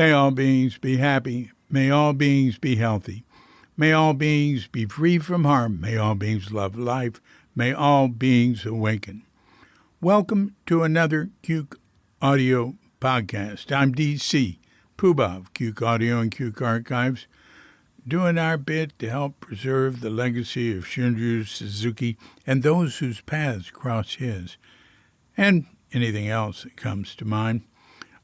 May all beings be happy. May all beings be healthy. May all beings be free from harm. May all beings love life. May all beings awaken. Welcome to another Cuke Audio podcast. I'm DC, Poobah of Cuke Audio and Cuke Archives, doing our bit to help preserve the legacy of Shunryu Suzuki and those whose paths cross his, and anything else that comes to mind.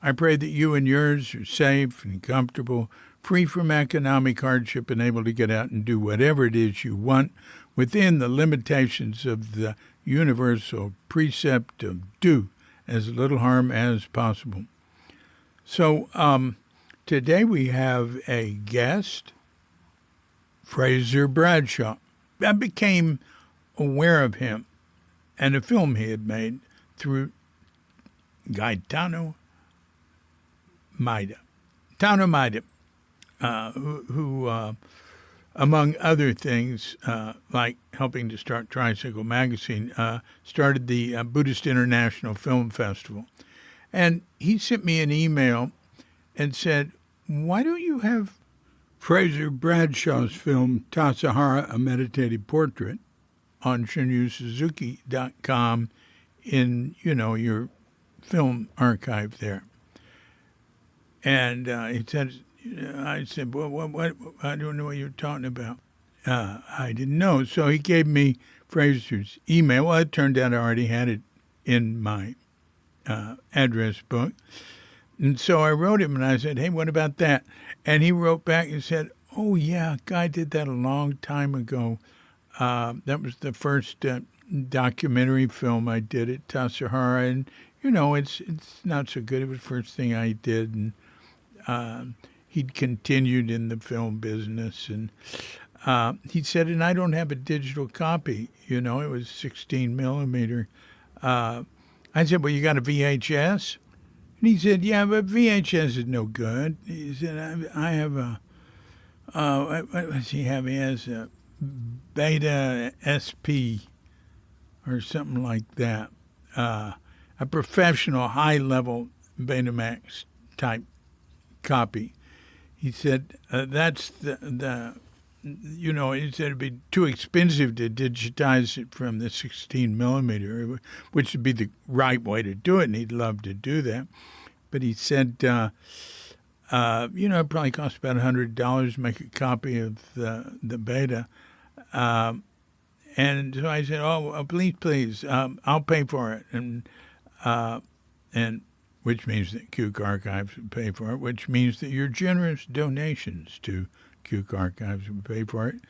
I pray that you and yours are safe and comfortable, free from economic hardship, and able to get out and do whatever it is you want within the limitations of the universal precept of do as little harm as possible. So today we have a guest, Frazer Bradshaw. I became aware of him and a film he had made through guy Tano Maeda. Tano Maeda, who among other things, like helping to start Tricycle Magazine, started the Buddhist International Film Festival. And he sent me an email and said, why don't you have Frazer Bradshaw's film, Tassajara, A Meditative Portrait, on ShunyuSuzuki.com in, your film archive there. And he said, I said, well, what? I don't know what you're talking about. I didn't know. So he gave me Frazer's email. Well, it turned out I already had it in my address book. And so I wrote him and I said, hey, what about that? And he wrote back and said, oh, yeah, guy did that a long time ago. That was the first documentary film I did at Tassajara. And, it's not so good. It was the first thing I did. And he'd continued in the film business. And he said, and I don't have a digital copy. It was 16 millimeter. I said, well, you got a VHS? And he said, yeah, but VHS is no good. He said, I have a, what does he have? He has a Beta SP or something like that. A professional high-level Betamax type copy. He said, that's the he said it'd be too expensive to digitize it from the 16 millimeter, which would be the right way to do it, and he'd love to do that. But he said, it probably costs about $100 to make a copy of the beta. And so I said, oh, please, I'll pay for it. And which means that Cuke Archives would pay for it, which means that your generous donations to Cuke Archives would pay for it.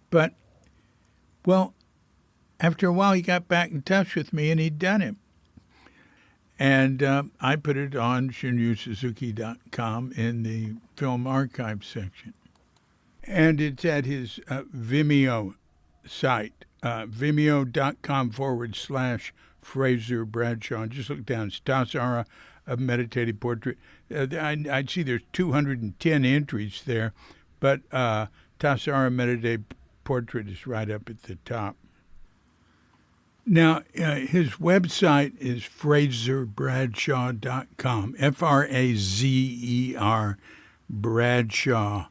But, well, after a while he got back in touch with me and he'd done it. And I put it on ShunyuSuzuki.com in the film archive section. And it's at his Vimeo site, vimeo.com/Frazer Bradshaw. Just look down. It's Tassajara, A Meditative Portrait. I'd see there's 210 entries there, but Tassajara Meditative Portrait is right up at the top. Now, his website is FrazerBradshaw.com, Frazer Bradshaw,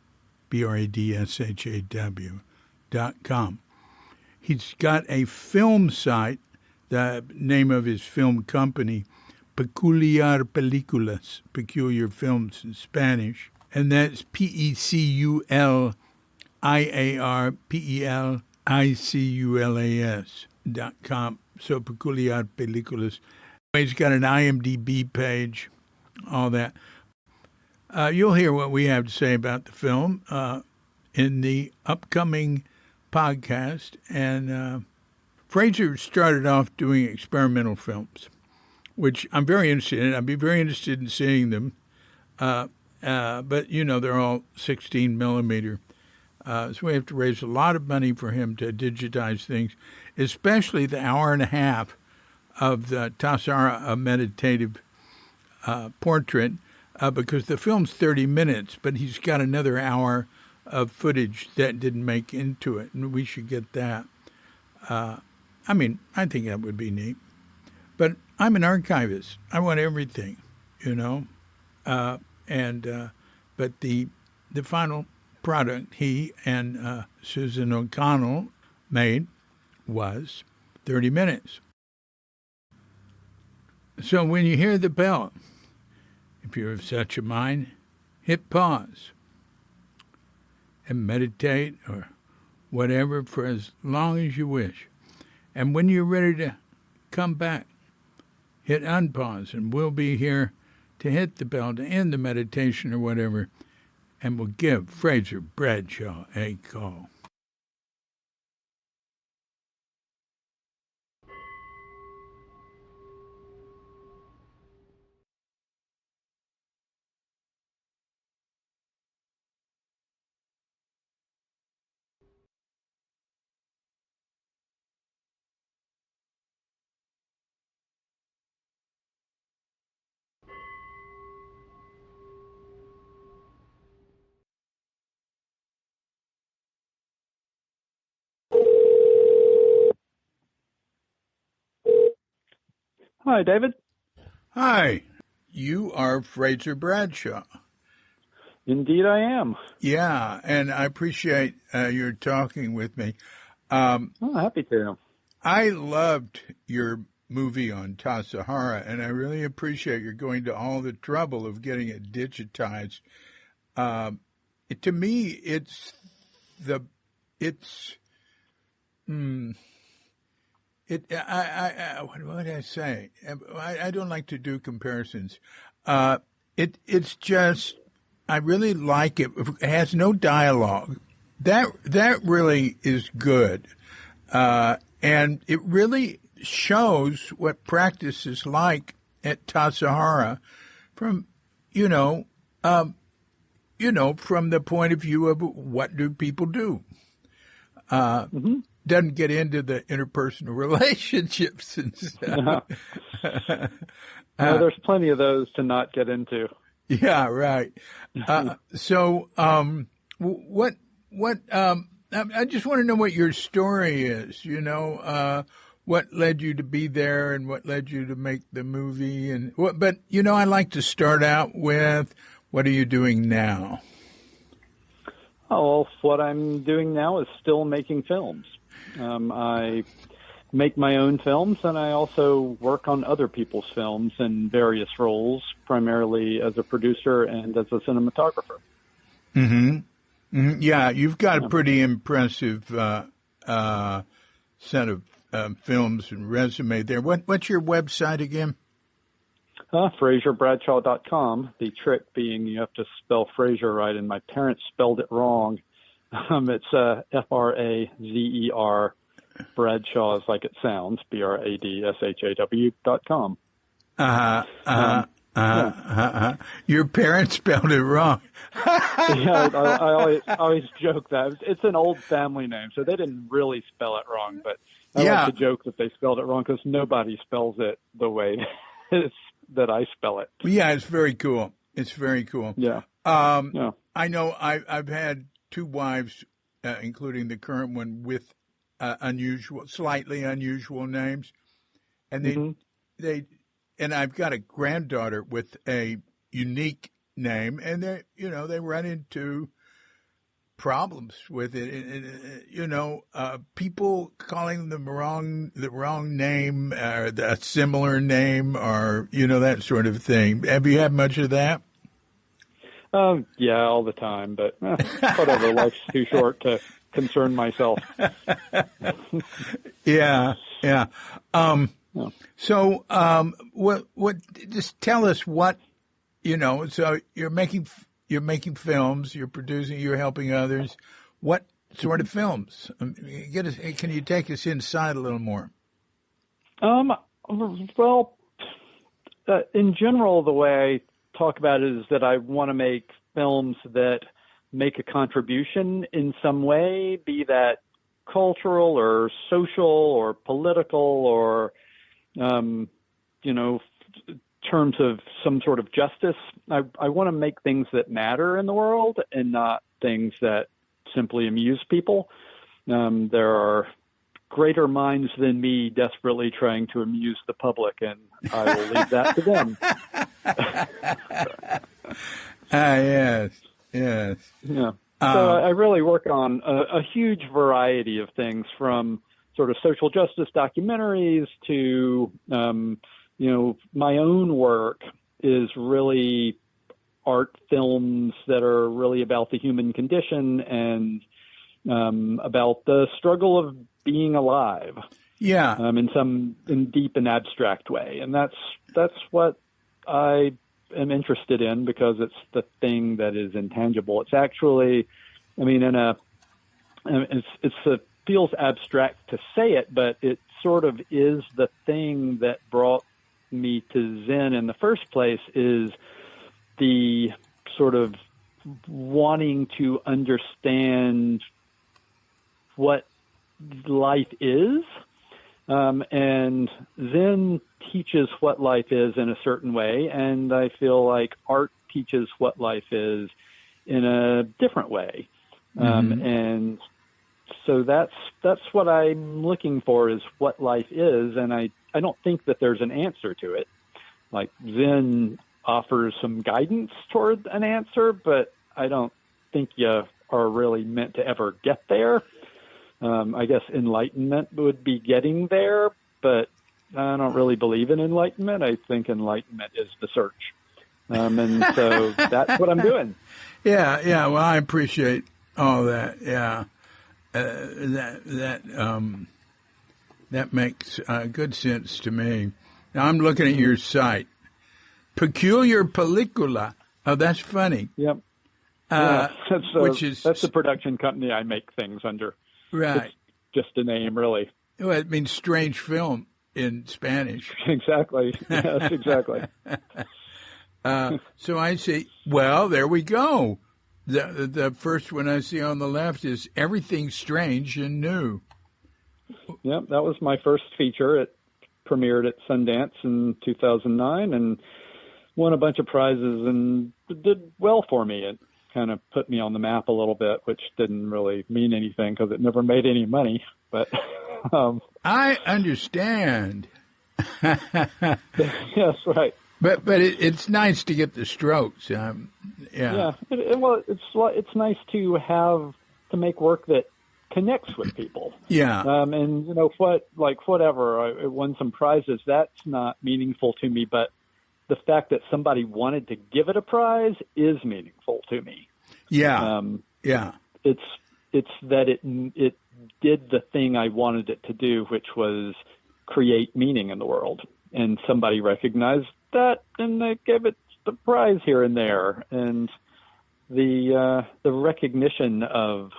BRADSHAW.com. He's got a film site, the name of his film company, Peculiar Películas, Peculiar Films in Spanish, and that's PeculiarPelículas.com. So Peculiar Películas. He's got an IMDB page, all that. You'll hear what we have to say about the film in the upcoming podcast. And Frazer started off doing experimental films, which I'm very interested in. I'd be very interested in seeing them. But, they're all 16 millimeter. So we have to raise a lot of money for him to digitize things, especially the hour and a half of the Tassajara, A Meditative Portrait, because the film's 30 minutes, but he's got another hour of footage that didn't make into it, and we should get that. I think that would be neat. But I'm an archivist. I want everything, and but the final product he and Susan O'Connell made was 30 minutes. So when you hear the bell, if you're of such a mind, hit pause and meditate or whatever for as long as you wish. And when you're ready to come back, hit unpause, and we'll be here to hit the bell to end the meditation or whatever, and we'll give Frazer Bradshaw a call. Hi, David. Hi, you are Frazer Bradshaw. Indeed, I am. Yeah, and I appreciate your talking with me. Happy to. I loved your movie on Tassajara, and I really appreciate you're going to all the trouble of getting it digitized. To me, what did I say? I don't like to do comparisons. It's just, I really like it. It has no dialogue. That really is good. And it really shows what practice is like at Tassajara from, from the point of view of what do people do. Doesn't get into the interpersonal relationships and stuff. No, there's plenty of those to not get into. Yeah, right. So, I just want to know what your story is, what led you to be there and what led you to make the movie but I like to start out with, what are you doing now? Oh, well, what I'm doing now is still making films. I make my own films, and I also work on other people's films in various roles, primarily as a producer and as a cinematographer. Mm-hmm. Mm-hmm. Yeah, you've got a pretty impressive set of films and resume there. What's your website again? FrazerBradshaw.com. The trick being you have to spell Frazer right, and my parents spelled it wrong. It's Frazer, Bradshaw is like it sounds, BRADSHAW.com. Your parents spelled it wrong. Yeah, I always joke that. It's an old family name, so they didn't really spell it wrong, but I like to joke that they spelled it wrong because nobody spells it the way that I spell it. Yeah, it's very cool. It's very cool. Yeah. I know I've had two wives, including the current one, with slightly unusual names, and and I've got a granddaughter with a unique name, and they run into problems with it. People calling them the wrong name or a similar name, or that sort of thing. Have you had much of that? Yeah, all the time, but whatever. Life's too short to concern myself. Yeah. So, what? Just tell us what, So you're making films, you're producing, you're helping others. What sort of films? Can you take us inside a little more? Well, in general, the way I talk about it is that I want to make films that make a contribution in some way, be that cultural or social or political or, terms of some sort of justice. I want to make things that matter in the world and not things that simply amuse people. There are greater minds than me desperately trying to amuse the public, and I will leave that to them. Yes, yes. Yeah. So I really work on a huge variety of things, from sort of social justice documentaries to, my own work is really art films that are really about the human condition and about the struggle of being alive. Yeah. In deep and abstract way. And that's what I am interested in, because it's the thing that is intangible. It's actually, it feels abstract to say it, but it sort of is the thing that brought me to Zen in the first place, is the sort of wanting to understand what life is. And Zen teaches what life is in a certain way, and I feel like art teaches what life is in a different way. And so that's what I'm looking for, is what life is, and I don't think that there's an answer to it. Like, Zen offers some guidance toward an answer, but I don't think you are really meant to ever get there. I guess enlightenment would be getting there, but I don't really believe in enlightenment. I think enlightenment is the search. And so that's what I'm doing. Yeah. Well, I appreciate all that. Yeah. That makes good sense to me. Now I'm looking at your site. Peculiar Película. Oh, that's funny. Yep. That's the production company I make things under. Right. It's just a name, really. Well, it means strange film in Spanish. Exactly. Yes, exactly. So I say, well, there we go. The first one I see on the left is Everything Strange and New. Yep, that was my first feature. It premiered at Sundance in 2009 and won a bunch of prizes and did well for me. It kind of put me on the map a little bit, which didn't really mean anything because it never made any money. But I understand. Yes, right. But it's nice to get the strokes. Yeah. It's nice to make work that connects with people. Yeah. And whatever. I won some prizes. That's not meaningful to me, but the fact that somebody wanted to give it a prize is meaningful to me. Yeah. It's that it did the thing I wanted it to do, which was create meaning in the world. And somebody recognized that, and they gave it the prize here and there. And the recognition of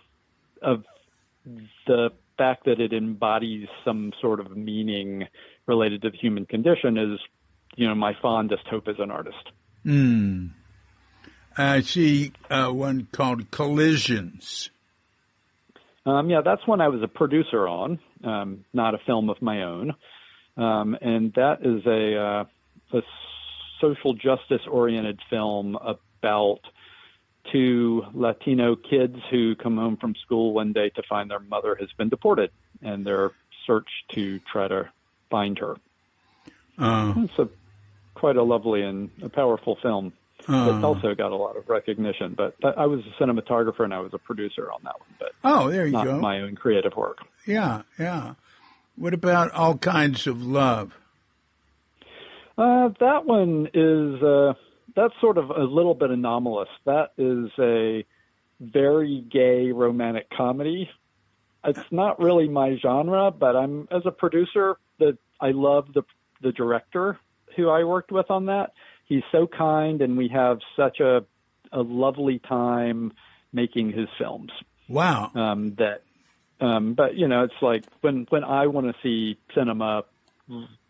the fact that it embodies some sort of meaning related to the human condition is, my fondest hope as an artist. I see one called Collisions. That's one I was a producer on, not a film of my own. And that is a social justice-oriented film about two Latino kids who come home from school one day to find their mother has been deported, and their search to try to find her. It's quite a lovely and a powerful film. It's also got a lot of recognition, but I was a cinematographer and I was a producer on that one. But there you go. Not my own creative work. Yeah. What about All Kinds of Love? That one is that's sort of a little bit anomalous. That is a very gay romantic comedy. It's not really my genre, but as a producer, I love the director who I worked with on that. He's so kind, and we have such a lovely time making his films. Wow. But it's like when I want to see cinema,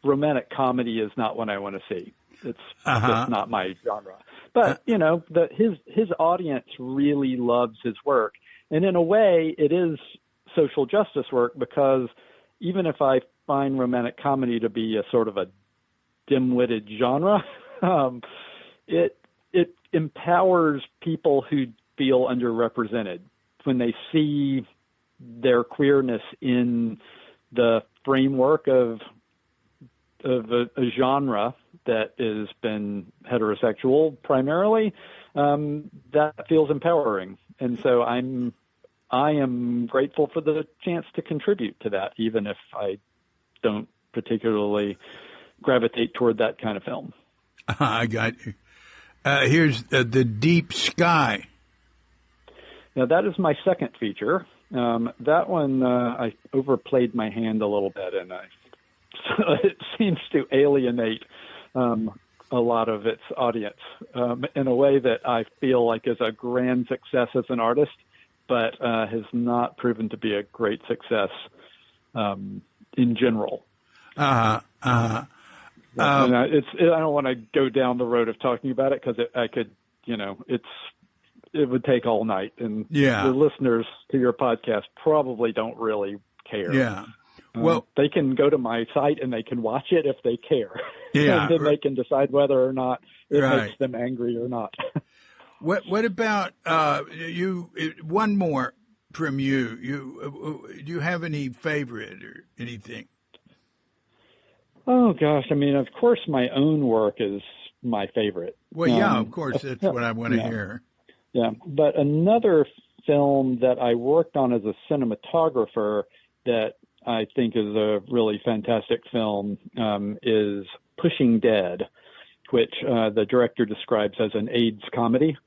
romantic comedy is not what I want to see. It's just not my genre. But his audience really loves his work, and in a way, it is social justice work, because even if I find romantic comedy to be a sort of a dim-witted genre, it empowers people who feel underrepresented when they see their queerness in the framework of a genre that has been heterosexual primarily. that feels empowering. And so I am grateful for the chance to contribute to that, even if I don't particularly gravitate toward that kind of film. I got you. Here's The Deep Sky. Now, that is my second feature. That one, I overplayed my hand a little bit, and it seems to alienate a lot of its audience in a way that I feel like is a grand success as an artist, but has not proven to be a great success in general. I don't want to go down the road of talking about it because I could, it would take all night, and the listeners to your podcast probably don't really care. Yeah. Well, they can go to my site and they can watch it if they care. Yeah. And then they can decide whether or not it makes them angry or not. What about you? One more from you. Do you have any favorite or anything? Oh gosh, I mean, of course, my own work is my favorite. Well, yeah, of course, that's what I want to hear. Yeah, but another film that I worked on as a cinematographer that I think is a really fantastic film is Pushing Dead, which the director describes as an AIDS comedy.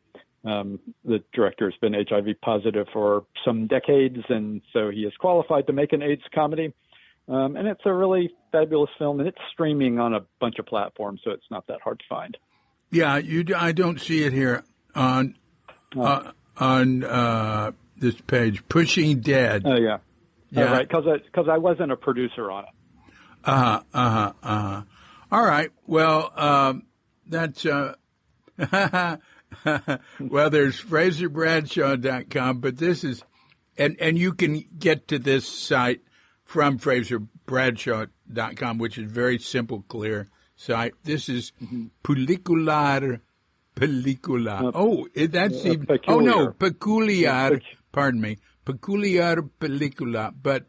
The director has been HIV positive for some decades, and so he is qualified to make an AIDS comedy. And it's a really fabulous film, and it's streaming on a bunch of platforms, so it's not that hard to find. Yeah, I don't see it here on this page. Pushing Dead. Oh, yeah. Yeah. Right, because I wasn't a producer on it. All right. Well, that's well, there's FrazerBradshaw.com, but this is, and you can get to this site from FrazerBradshaw.com, which is very simple, clear site. This is Peculiar. That's even. Peculiar. Oh no, Peculiar. Pardon me, Peculiar Película. But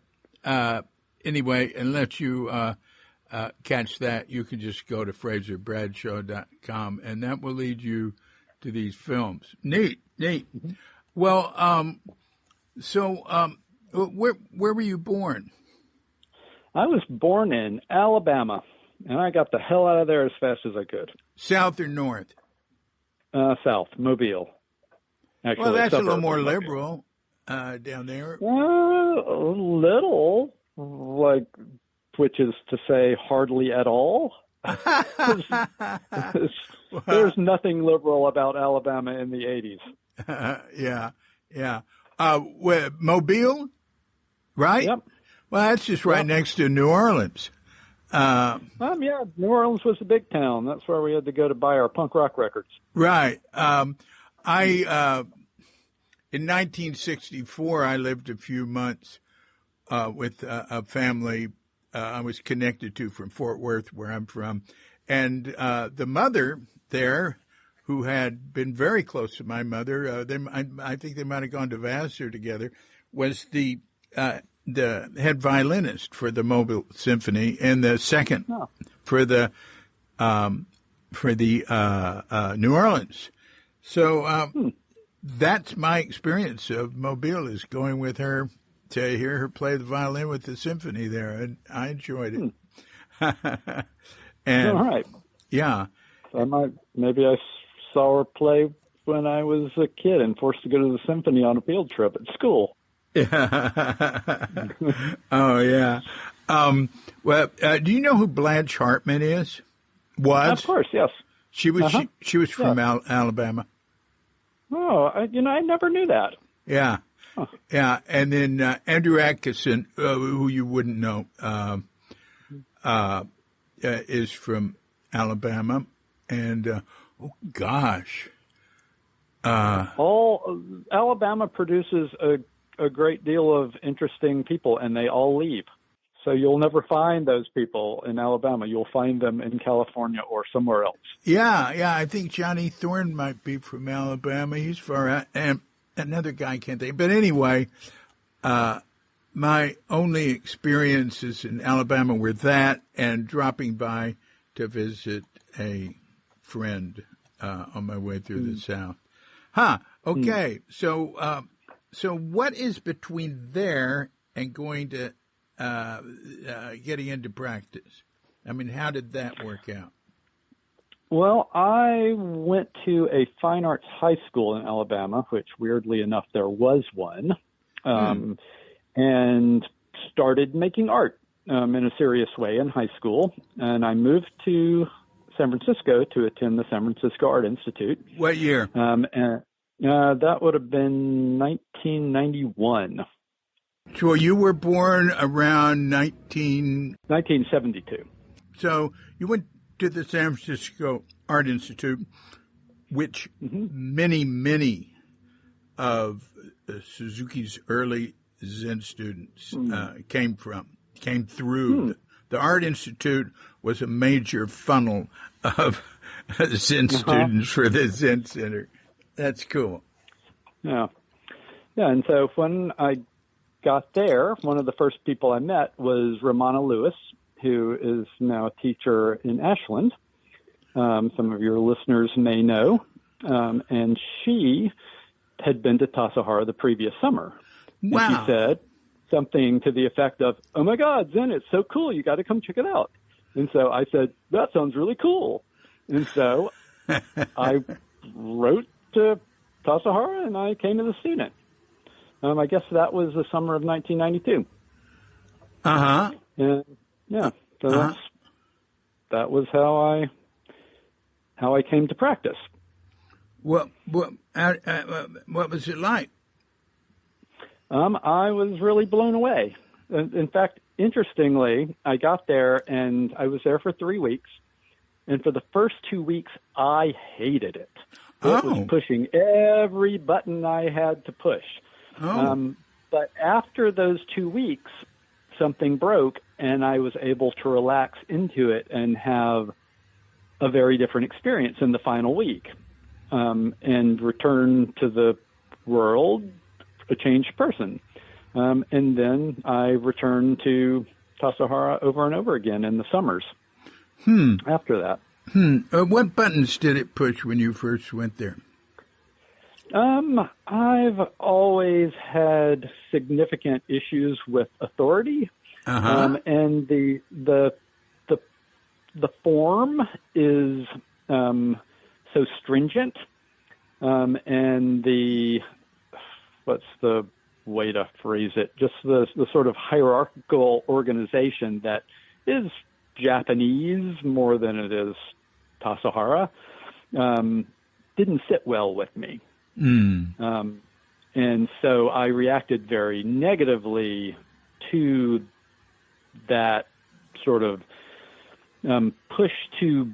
anyway, unless you catch that, you can just go to FrazerBradshaw.com, and that will lead you to these films. Neat. Mm-hmm. Well, so where were you born? I was born in Alabama, and I got the hell out of there as fast as I could. South or north? South, Mobile. Actually, well, that's a little more liberal down there. A little, which is to say hardly at all. There's nothing liberal about Alabama in the 80s. Yeah. Mobile, right? Yep. Well, that's just right next to New Orleans. Yeah, New Orleans was a big town. That's where we had to go to buy our punk rock records. Right. In 1964, I lived a few months with a family I was connected to from Fort Worth, where I'm from. And the mother there, who had been very close to my mother, I think they might have gone to Vassar together, was the head violinist for the Mobile Symphony, and the second for the New Orleans. So that's my experience of Mobile, is going with her to hear her play the violin with the symphony there, and I enjoyed it. And all right, yeah, maybe I saw her play when I was a kid and forced to go to the symphony on a field trip at school. Oh yeah. Well, do you know who Blanche Hartman is? Of course, yes. She was she was from Alabama. Oh, I never knew that. Yeah. Huh. Yeah, and then Andrew Atkinson, who you wouldn't know, is from Alabama, and oh gosh, Alabama produces a great deal of interesting people, and they all leave. So you'll never find those people in Alabama. You'll find them in California or somewhere else. Yeah. I think Johnny Thorne might be from Alabama. He's far out, and another guy can't think. But anyway, my only experiences in Alabama were that and dropping by to visit a friend on my way through the South. Huh. Okay. So what is between there and going to getting into practice? I mean, how did that work out? Well, I went to a fine arts high school in Alabama, which weirdly enough there was one, and started making art in a serious way in high school. And I moved to San Francisco to attend the San Francisco Art Institute. What year? And that would have been 1991. So you were born around 1972. So you went to the San Francisco Art Institute, which many of Suzuki's early Zen students came through. The Art Institute was a major funnel of Zen students for the Zen Center. That's cool. Yeah. And so when I got there, one of the first people I met was Ramona Lewis, who is now a teacher in Ashland. Some of your listeners may know. And she had been to Tassajara the previous summer. Wow. And she said something to the effect of, "Oh my God, Zen, it's so cool. You got to come check it out." And so I said, "That sounds really cool." And so I wrote to Tassajara and I came as a student. I guess that was the summer of 1992. And yeah, so that was how I came to practice. What was it like? I was really blown away. In fact, interestingly, I got there and I was there for 3 weeks. And for the first 2 weeks, I hated it. It was pushing every button I had to push. But after those 2 weeks, something broke and I was able to relax into it and have a very different experience in the final week, and return to the world a changed person. And then I returned to Tassajara over and over again in the summers after that. What buttons did it push when you first went there? I've always had significant issues with authority, and the form is so stringent, and what's the way to phrase it? Just the sort of hierarchical organization that is Japanese more than it is Tassajara, didn't sit well with me. And so I reacted very negatively to that sort of push to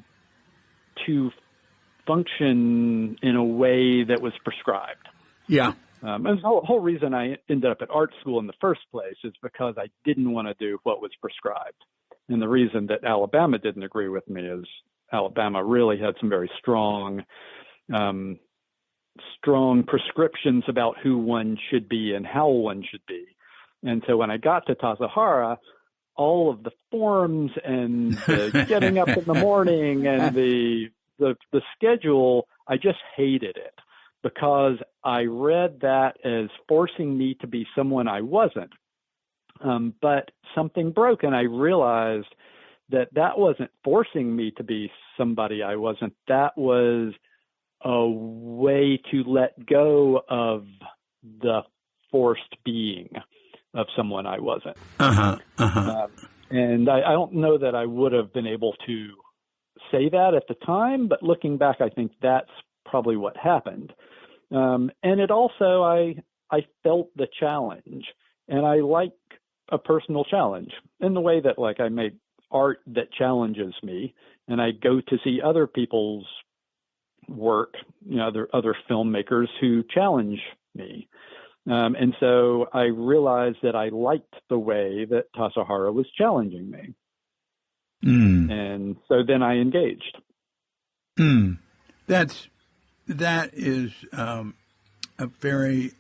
function in a way that was prescribed. Yeah. And the whole reason I ended up at art school in the first place is because I didn't want to do what was prescribed. And the reason that Alabama didn't agree with me is Alabama really had some very strong prescriptions about who one should be and how one should be. And so when I got to Tassajara, all of the forms and the getting up in the morning and the schedule, I just hated it because I read that as forcing me to be someone I wasn't. But something broke and I realized that wasn't forcing me to be somebody I wasn't. That was a way to let go of the forced being of someone I wasn't. And I don't know that I would have been able to say that at the time, but looking back, I think that's probably what happened. And it also, I felt the challenge, and I like a personal challenge in the way that, like, I make art that challenges me, and I go to see other people's work, other filmmakers who challenge me. And so I realized that I liked the way that Tassajara was challenging me. And so then I engaged. That is a very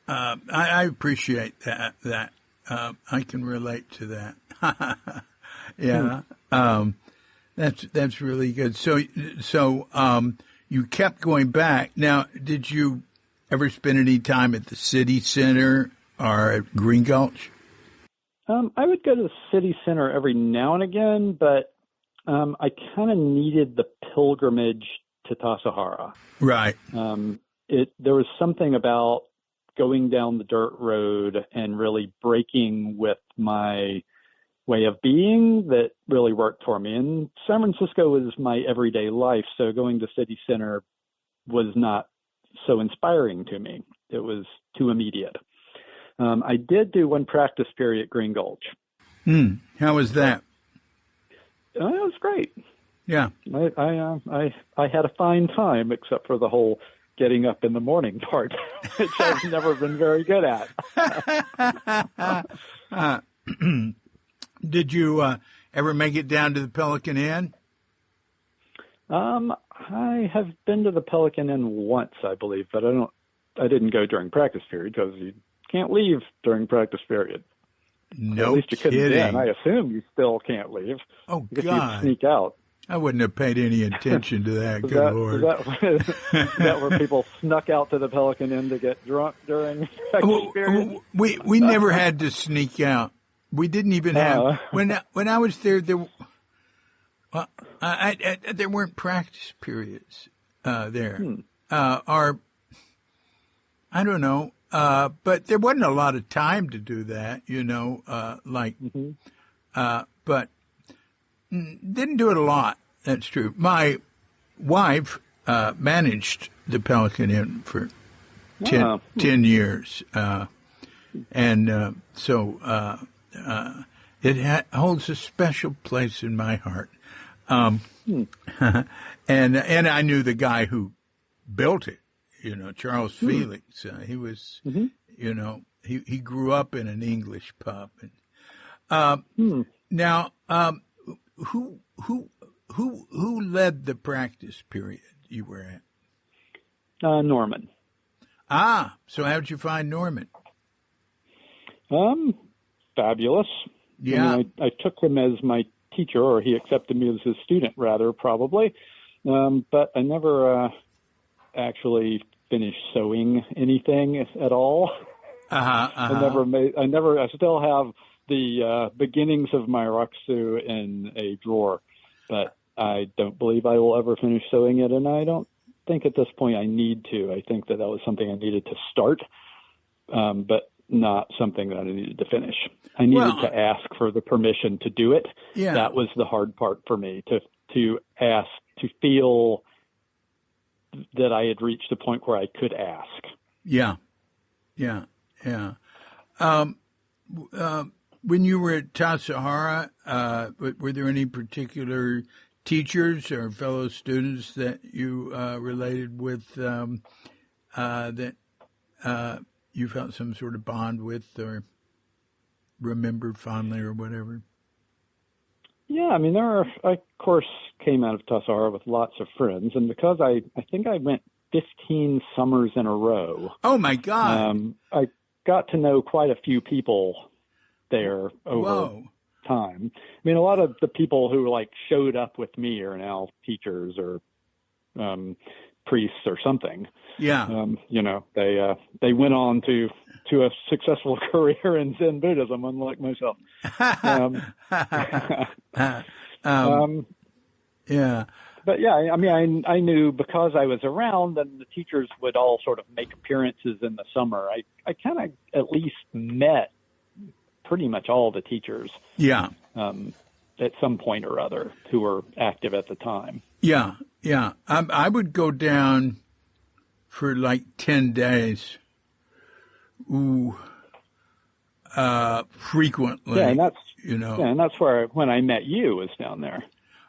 I appreciate that. I can relate to that. Yeah. That's really good. So you kept going back. Now, did you ever spend any time at the city center or at Green Gulch? I would go to the city center every now and again, but I kind of needed the pilgrimage to Tassajara. Right. There was something about going down the dirt road and really breaking with my way of being that really worked for me. And San Francisco was my everyday life, so going to city center was not so inspiring to me. It was too immediate. I did do one practice period at Green Gulch. How was that? It was great. Yeah. I had a fine time, except for the whole getting up in the morning part, which I've never been very good at. Did you ever make it down to the Pelican Inn? I have been to the Pelican Inn once, I believe, but I didn't go during practice period because you can't leave during practice period. No, at least you couldn't kidding. then. I assume you still can't leave. Oh, I guess God. you'd sneak out. I wouldn't have paid any attention to that. Good Lord. Is that where people snuck out to the Pelican Inn to get drunk during practice period? We never had to sneak out. We didn't even have when I was there. There weren't practice periods there. Or I don't know. But there wasn't a lot of time to do that, but didn't do it a lot. That's true. My wife managed the Pelican Inn for 10 years. So it holds a special place in my heart. And I knew the guy who built it. Charles Felix. He was, he grew up in an English pub. And, now, who led the practice period you were at? Norman. So how'd you find Norman? Fabulous. Yeah. I took him as my teacher, or he accepted me as his student, rather, probably. But I never actually finished sewing anything at all. I still have the beginnings of my rakusu in a drawer, but I don't believe I will ever finish sewing it, and I don't think at this point I need to. I think that was something I needed to start, but not something that I needed to finish. I needed to ask for the permission to do it. Yeah. That was the hard part for me, to ask, to feel that I had reached a point where I could ask. Yeah. When you were at Tassajara, were there any particular teachers or fellow students that you related with that you felt some sort of bond with or remember fondly or whatever? Yeah, I mean, I, of course, came out of Tassajara with lots of friends, and because I think I went 15 summers in a row. Oh, my God. I got to know quite a few people there over time. I mean, a lot of the people who, showed up with me are now teachers or priests or something. Yeah. They went on to a successful career in Zen Buddhism, unlike myself. Yeah. But yeah, I mean, I knew because I was around, and the teachers would all sort of make appearances in the summer. I kind of at least met pretty much all the teachers. Yeah. At some point or other who were active at the time. Yeah. I would go down for 10 days. Frequently. Yeah, and that's and that's where when I met you was down there.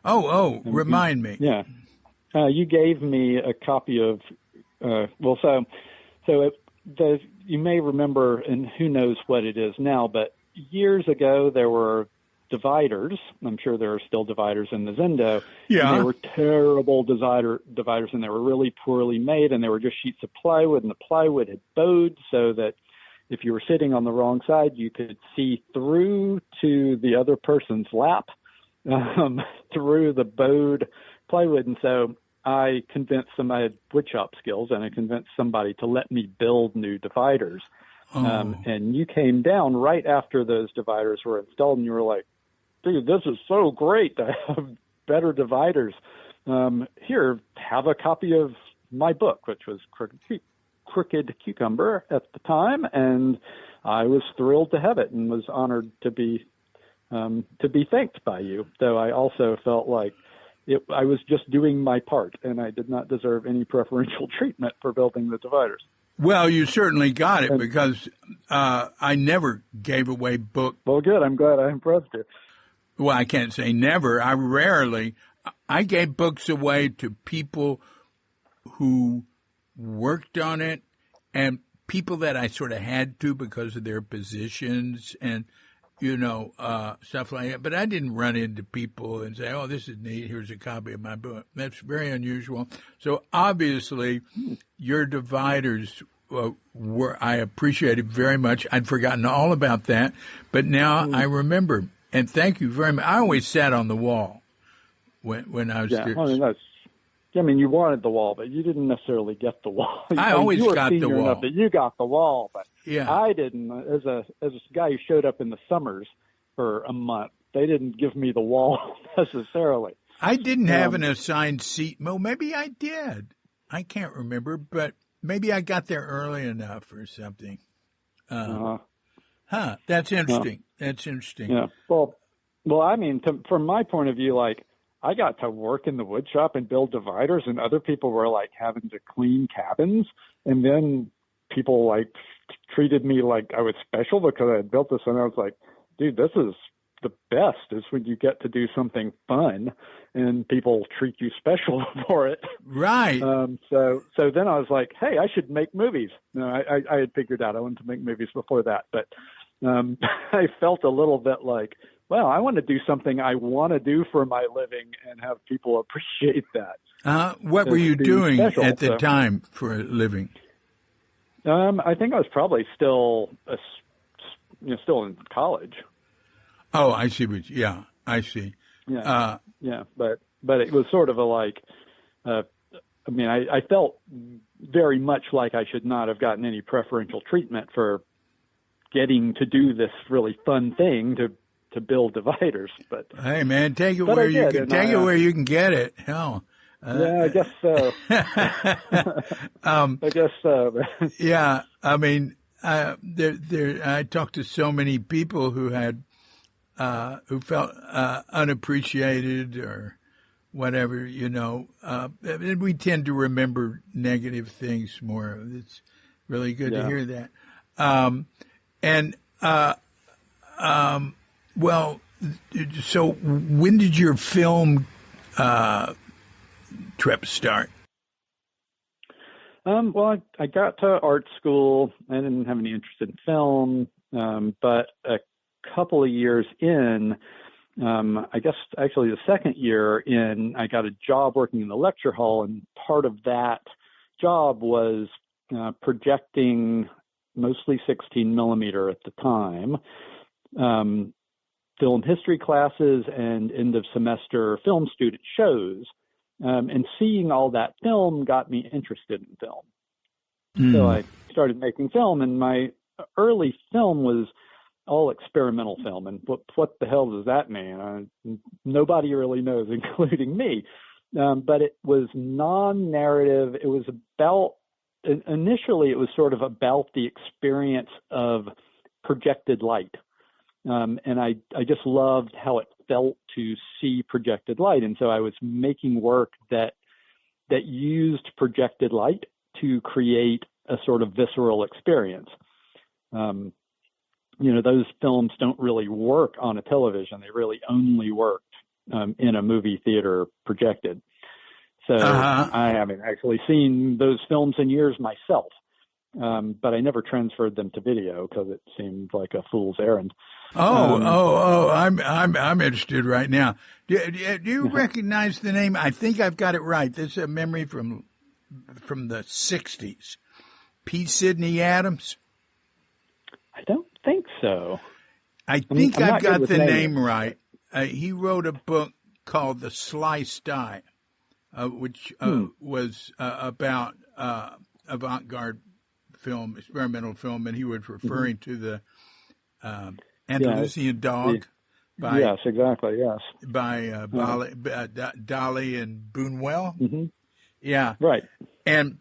Remind me. Yeah, you gave me a copy of. You may remember, and who knows what it is now, but years ago there were dividers. I'm sure there are still dividers in the Zendo. Yeah. And they were terrible dividers, and they were really poorly made, and they were just sheets of plywood, and the plywood had bowed so that if you were sitting on the wrong side, you could see through to the other person's lap. through the bowed plywood. And so I convinced them I had woodshop skills, and I convinced somebody to let me build new dividers. And you came down right after those dividers were installed, and you were like, dude, this is so great to have better dividers. Here, have a copy of my book, which was Crooked Cucumber at the time, and I was thrilled to have it and was honored to be thanked by you. Though I also felt like I was just doing my part, and I did not deserve any preferential treatment for building the dividers. Well, you certainly got it, because I never gave away books. Well, good. I'm glad I impressed you. Well, I can't say never. I gave books away to people who worked on it and people that I sort of had to because of their positions and, stuff like that. But I didn't run into people and say, oh, this is neat. Here's a copy of my book. That's very unusual. So obviously your dividers I appreciated very much. I'd forgotten all about that, but now I remember. And thank you very much. I always sat on the wall when I was there. I mean, you wanted the wall, but you didn't necessarily get the wall. I always got the wall. Enough that you got the wall, but I didn't. As a guy who showed up in the summers for a month, they didn't give me the wall necessarily. I didn't have an assigned seat. Well, maybe I did. I can't remember, but maybe I got there early enough or something. That's interesting. That's interesting. Yeah. Well, I mean, from my point of view, like, I got to work in the wood shop and build dividers, and other people were like having to clean cabins. And then people like treated me like I was special because I had built this. And I was like, dude, this is the best, is when you get to do something fun and people treat you special for it. Right. So then I was like, hey, I should make movies. No, I had figured out I wanted to make movies before that, but I felt a little bit like, well, I want to do something I want to do for my living and have people appreciate that. What were you doing at the time for a living? I think I was probably still in college. Oh, I see. I see. Yeah, but it was sort of I felt very much like I should not have gotten any preferential treatment for getting to do this really fun thing to build dividers. But hey, man, take it where you can take it where you can get it. Hell. Yeah, I guess so. I guess so. Yeah, I mean, I talked to so many people who had who felt unappreciated or whatever, and we tend to remember negative things more. It's really good to hear that. Well, so when did your film trip start? Well, I got to art school. I didn't have any interest in film, but a couple of years in, I guess actually the second year in, I got a job working in the lecture hall, and part of that job was projecting mostly 16 millimeter at the time, film history classes and end of semester film student shows. And seeing all that film got me interested in film. So I started making film, and my early film was all experimental film. And what the hell does that mean? Nobody really knows, including me. But it was non-narrative. It was initially it was sort of about the experience of projected light. And I just loved how it felt to see projected light. And so I was making work that used projected light to create a sort of visceral experience. Those films don't really work on a television. They really only worked in a movie theater projected. So I haven't actually seen those films in years myself. But I never transferred them to video because it seemed like a fool's errand. I'm interested right now. Do you recognize the name? I think I've got it right. This is a memory from the 60s. P. Sidney Adams? I don't think so. I think I've got the name right. he wrote a book called The Sliced Die, which was about avant-garde film, experimental film, and he was referring to the Andalusian Dog. Yes, exactly. Yes, by Dali and Buñuel. Mm-hmm. Yeah, right. And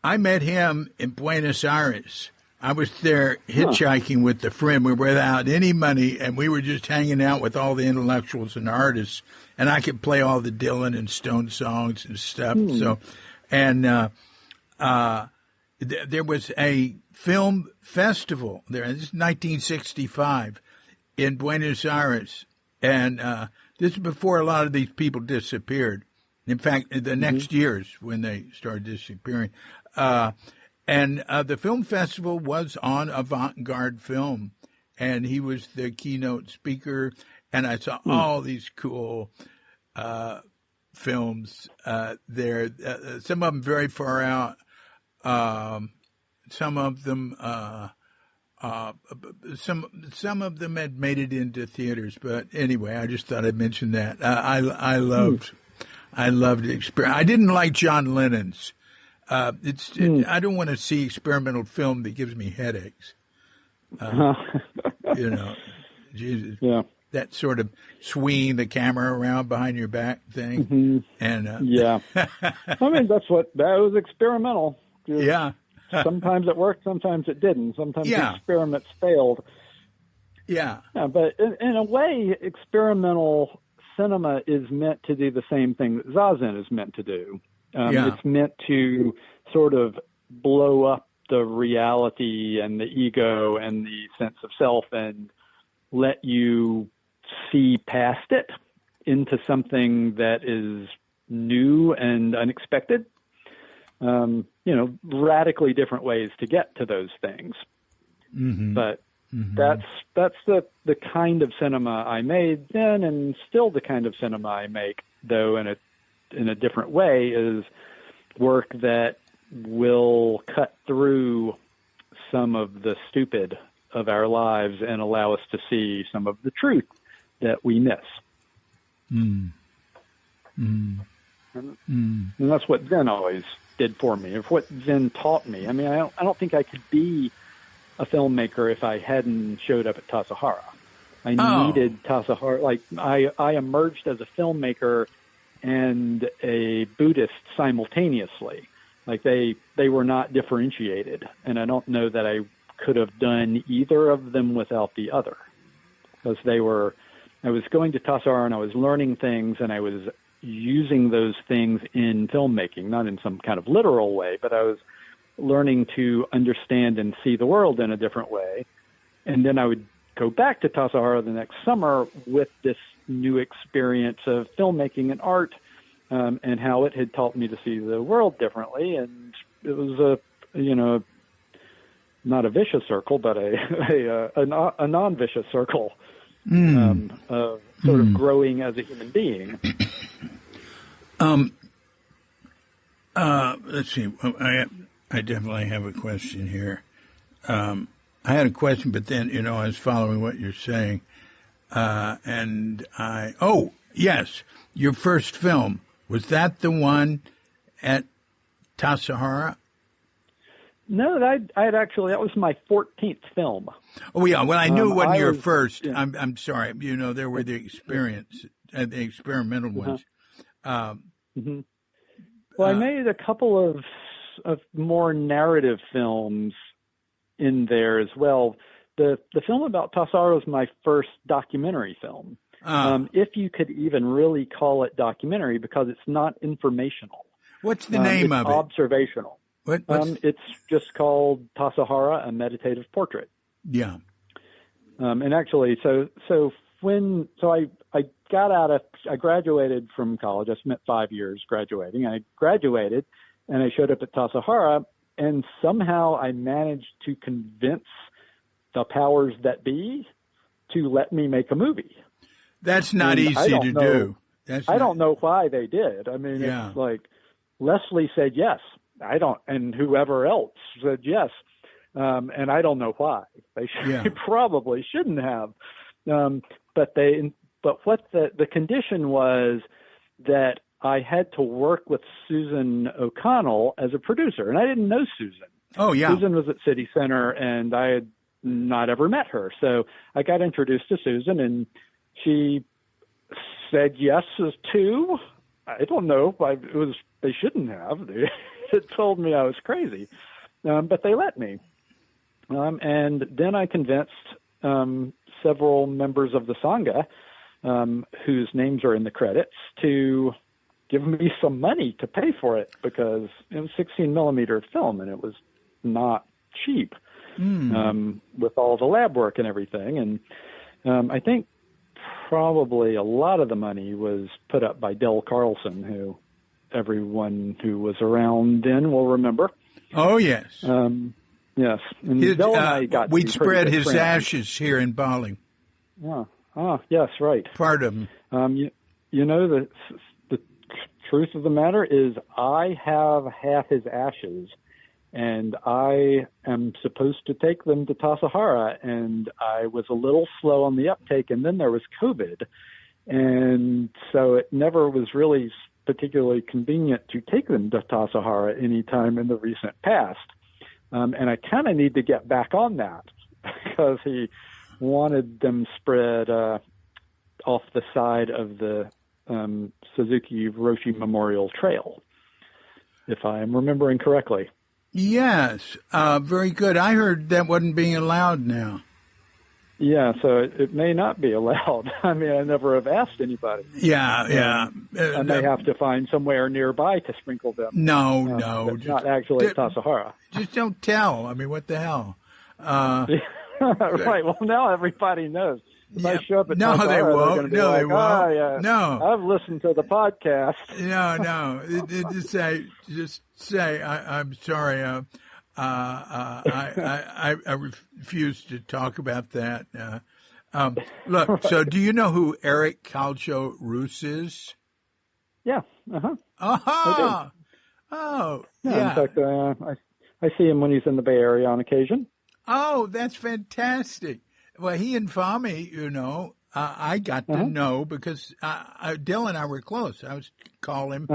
I met him in Buenos Aires. I was there hitchhiking with a friend. We were without any money, and we were just hanging out with all the intellectuals and artists. And I could play all the Dylan and Stone songs and stuff. So, and there was a film festival there. This is 1965 in Buenos Aires, and this is before a lot of these people disappeared. In fact, the next years when they started disappearing. And the film festival was on avant-garde film, and he was the keynote speaker, and I saw all these cool films there. Some of them very far out. Some of them some of them had made it into theaters, but anyway, I just thought I'd mention that. I loved the experience. I didn't like John Lennon's. I don't want to see experimental film that gives me headaches. Jesus. Yeah. That sort of swinging the camera around behind your back thing. Mm-hmm. And yeah. I mean, that was experimental. Yeah. Sometimes it worked, sometimes it didn't. Sometimes the experiments failed. Yeah. But in a way, experimental cinema is meant to do the same thing that Zazen is meant to do. It's meant to sort of blow up the reality and the ego and the sense of self and let you see past it into something that is new and unexpected. Radically different ways to get to those things. Mm-hmm. But that's the kind of cinema I made then, and still the kind of cinema I make, though in a different way, is work that will cut through some of the stupid of our lives and allow us to see some of the truth that we miss. And that's what Zen always did for me, or what Zen taught me. I mean, I don't think I could be a filmmaker if I hadn't showed up at Tassajara. I needed Tassajara. Like, I emerged as a filmmaker and a Buddhist simultaneously. Like, they were not differentiated, and I don't know that I could have done either of them without the other, because I was going to Tassajara and I was learning things, and I was using those things in filmmaking, not in some kind of literal way, but I was learning to understand and see the world in a different way. And then I would go back to Tassajara the next summer with this new experience of filmmaking and art, and how it had taught me to see the world differently. And it was not a vicious circle, but a non-vicious circle, of sort of growing as a human being. Let's see. I definitely have a question here. I had a question, but then, I was following what you're saying. Yes, your first film, was that the one at Tassajara? No, that was my 14th film. Oh, yeah. Well, I knew when you were first. Yeah. I'm sorry. There were the the experimental ones. Well, I made a couple of more narrative films in there as well. The film about Tassajara was my first documentary film, if you could even really call it documentary, because it's not informational. What's the name of it? Observational. It's just called Tassajara, a Meditative Portrait. Yeah. And actually, I graduated from college. I spent 5 years graduating. I graduated, and I showed up at Tassajara, and somehow I managed to convince the powers that be to let me make a movie. That's not easy to do. I don't know why they did. I mean, It's like Leslie said yes. And whoever else said yes. And I don't know why. They probably shouldn't have. But but what the condition was that I had to work with Susan O'Connell as a producer, and I didn't know Susan. Oh, yeah. Susan was at City Center, and I had not ever met her. So I got introduced to Susan, and she said yes too. I don't know. They shouldn't have. They had told me I was crazy, but they let me. And then I convinced several members of the Sangha, whose names are in the credits, to give me some money to pay for it, because it was 16 millimeter film and it was not cheap with all the lab work and everything. And I think probably a lot of the money was put up by Del Carlson, who everyone who was around then will remember. Oh, yes. Yes. And Del and I got we'd spread his ashes here in Bali. Yeah. Yes, right. Part of them. You know, the truth of the matter is I have half his ashes, and I am supposed to take them to Tassajara, and I was a little slow on the uptake, and then there was COVID, and so it never was really particularly convenient to take them to Tassajara any time in the recent past. And I kind of need to get back on that, because he wanted them spread off the side of the Suzuki Roshi Memorial Trail, if I am remembering correctly. Yes, very good. I heard that wasn't being allowed now. Yeah, so it may not be allowed. I mean, I never have asked anybody. Yeah. I may have to find somewhere nearby to sprinkle them. No. It's not actually at Tassajara. Just don't tell. I mean, what the hell? Right. Well, now everybody knows. If I show up at Tassajara, they won't. They won't. Oh, yeah. No. I've listened to the podcast. No. Just say, I'm sorry. I refuse to talk about that. Look, so do you know who Eric Calcio Roos is? Yeah. Oh, yeah. In fact, I see him when he's in the Bay Area on occasion. Oh, that's fantastic. Well, he and Fami, you know, I got to know because Del and I were close. I was call him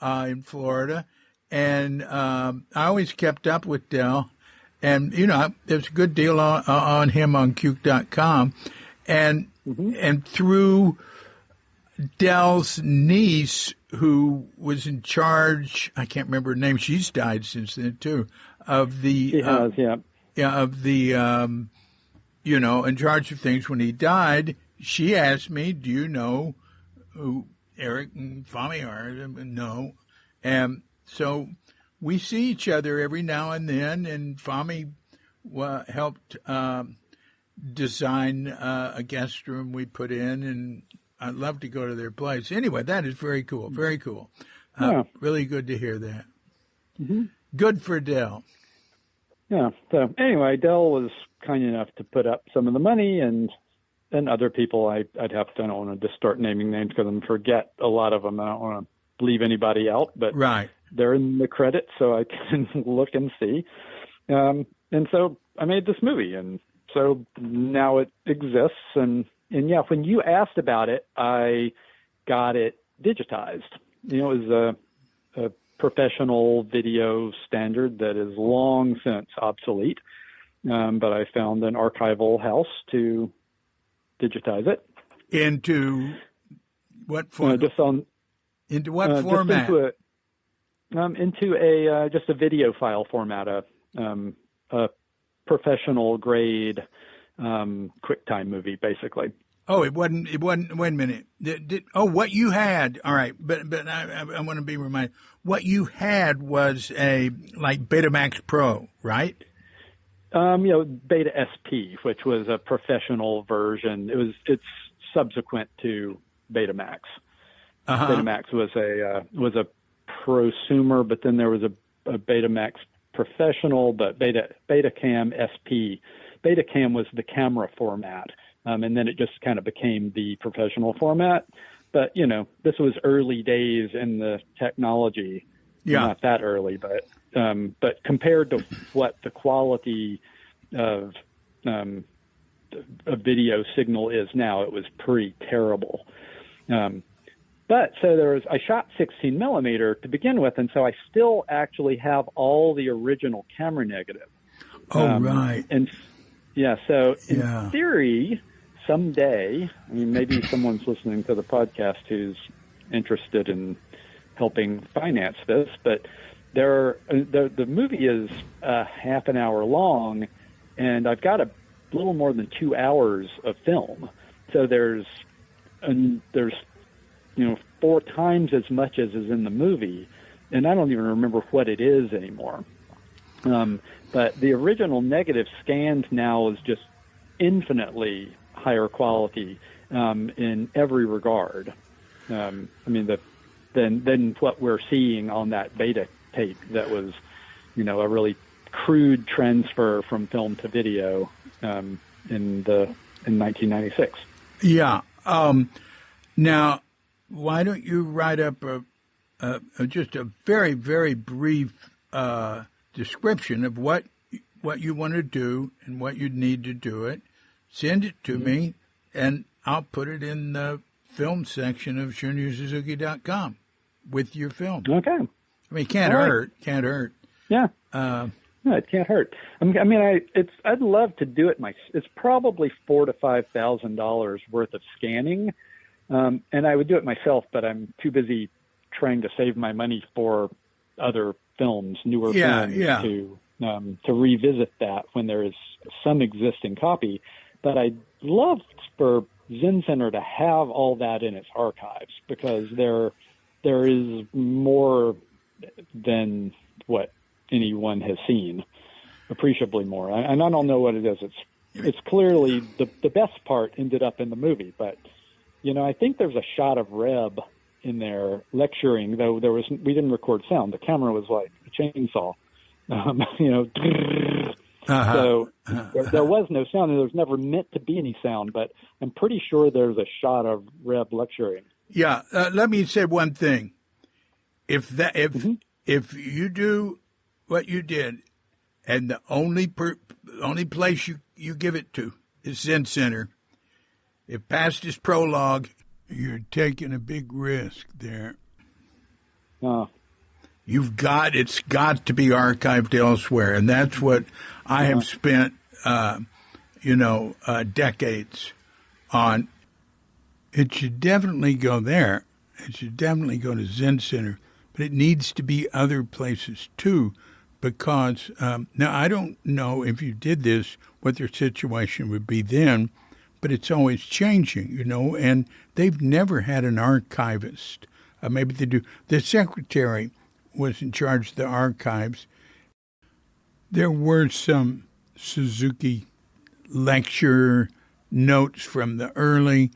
in Florida. And I always kept up with Del. And, you know, there's a good deal on him on Cuke.com. And through Del's niece, who was in charge, I can't remember her name, she's died since then, too, of the... She has, yeah. Yeah, of the, you know, in charge of things when he died, she asked me, do you know who Eric and Fami are? No. And so we see each other every now and then, and Fami helped design a guest room we put in, and I'd love to go to their place. Anyway, that is very cool, very cool. Really good to hear that. Good for Del. Yeah. So anyway, Del was kind enough to put up some of the money, and other people I don't want to just start naming names because I'm forget a lot of them. I don't want to leave anybody out, but right. They're in the credits, so I can look and see. And so I made this movie, and so now it exists. And yeah, when you asked about it, I got it digitized. You know, it was a professional video standard that is long since obsolete, but I found an archival house to digitize it. Into what format? Into what format? Into a just a video file format, a professional grade QuickTime movie, basically. Oh, it wasn't. Wait a minute. What you had? All right, but I want to be reminded. What you had was a like Betamax Pro, right? You know, Beta SP, which was a professional version. It's subsequent to Betamax. Betamax was a prosumer, but then there was a Betamax Professional, but Betacam SP. Betacam was the camera format. And then it just kind of became the professional format. But, you know, this was early days in the technology. Yeah. Not that early, but compared to what the quality of a video signal is now. It was pretty terrible. But so I shot 16 millimeter to begin with, and so I still actually have all the original camera negative. Oh, right. And yeah, so in theory, someday, I mean, maybe someone's listening to the podcast who's interested in helping finance this, but the movie is half an hour long, and I've got a little more than 2 hours of film. So there's 4 times as much as is in the movie, and I don't even remember what it is anymore. But the original negative scanned now is just infinitely higher quality in every regard. I mean, than what we're seeing on that beta tape that was, a really crude transfer from film to video in 1996. Yeah. Now, why don't you write up just a very, very brief description of what you want to do and what you'd need to do it. Send it to me, and I'll put it in the film section of ShunryuSuzuki.com with your film. Okay. I mean, it can't hurt. Can't hurt. Yeah. No, it can't hurt. I'd love to do it. It's probably $4,000 to $5,000 worth of scanning, and I would do it myself. But I'm too busy trying to save my money for other films, newer films, to revisit that when there is some existing copy. But I'd love for Zen Center to have all that in its archives, because there is more than what anyone has seen, appreciably more. And I don't know what it is. It's clearly the best part ended up in the movie, but I think there's a shot of Reb in there lecturing, though we didn't record sound. The camera was like a chainsaw, So there was no sound, and there was never meant to be any sound. But I'm pretty sure there's a shot of Reb lecturing. Yeah, let me say one thing. If you do what you did, and the only place you give it to is Zen Center, if past is prologue, you're taking a big risk there. It's got to be archived elsewhere, and that's what I have spent, decades on. It should definitely go there. It should definitely go to Zen Center, but it needs to be other places too, because now I don't know if you did this, what their situation would be then, but it's always changing, and they've never had an archivist. Maybe they do. The secretary was in charge of the archives. There were some Suzuki lecture notes from the early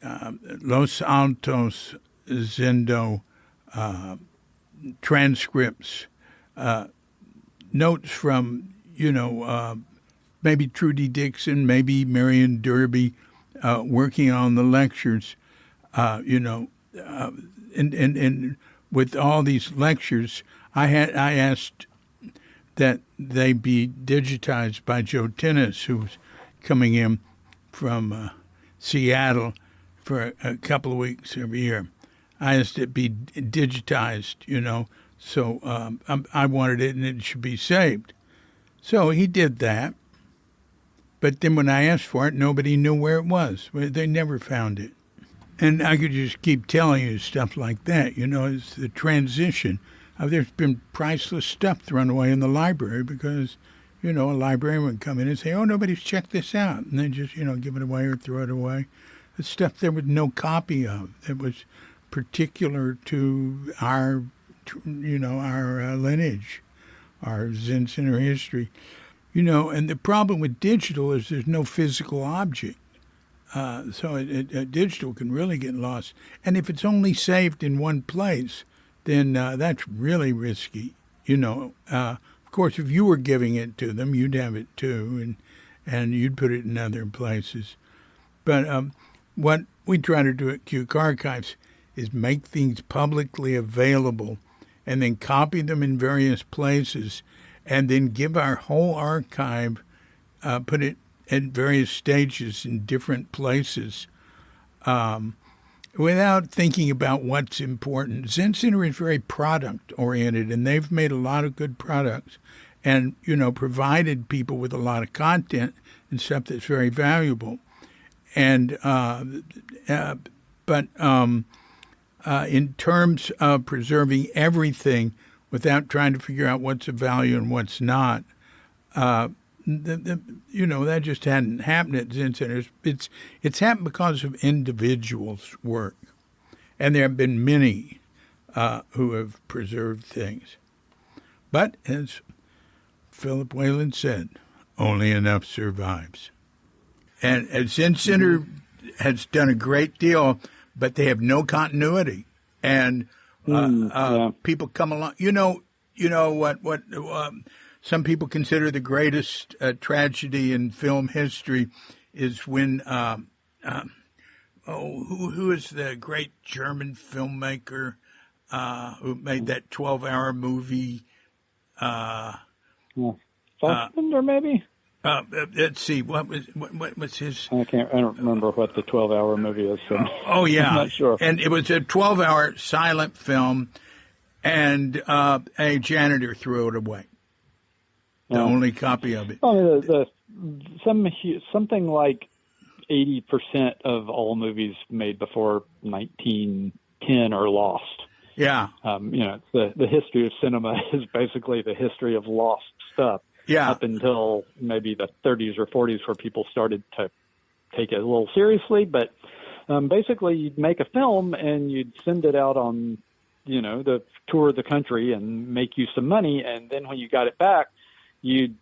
Los Altos Zendo transcripts, notes from, maybe Trudy Dixon, maybe Marion Derby, working on the lectures, and with all these lectures, I asked that they be digitized by Joe Tennis, who was coming in from Seattle for a couple of weeks every year. I asked it be digitized, so I wanted it and it should be saved. So he did that. But then when I asked for it, nobody knew where it was. They never found it. And I could just keep telling you stuff like that. It's the transition. There's been priceless stuff thrown away in the library because, a librarian would come in and say, oh, nobody's checked this out. And then just, give it away or throw it away. The stuff there was no copy of that was particular to our lineage, our Zen Center history. And the problem with digital is there's no physical object. So digital can really get lost. And if it's only saved in one place, then that's really risky. Of course, if you were giving it to them, you'd have it too, and you'd put it in other places. But what we try to do at Cuke Archives is make things publicly available and then copy them in various places and then give our whole archive, put it at various stages in different places, without thinking about what's important. Zen Center is very product oriented, and they've made a lot of good products, and provided people with a lot of content and stuff that's very valuable. And but in terms of preserving everything without trying to figure out what's of value and what's not, that just hadn't happened at Zen Centers. It's happened because of individuals' work, and there have been many who have preserved things. But as Philip Whalen said, only enough survives. And Zen Center has done a great deal, but they have no continuity, and people come along. What some people consider the greatest tragedy in film history is when who is the great German filmmaker who made that 12-hour movie? Fassbinder, maybe. Let's see. What was his? I don't remember what the 12-hour movie is. So oh yeah, I'm not sure. And it was a 12-hour silent film, and a janitor threw it away. The only copy of it. Something like 80% of all movies made before 1910 are lost. Yeah. It's the history of cinema is basically the history of lost stuff. Yeah. Up until maybe the 30s or 40s, where people started to take it a little seriously. But basically, you'd make a film and you'd send it out on, the tour of the country and make you some money. And then when you got it back, you'd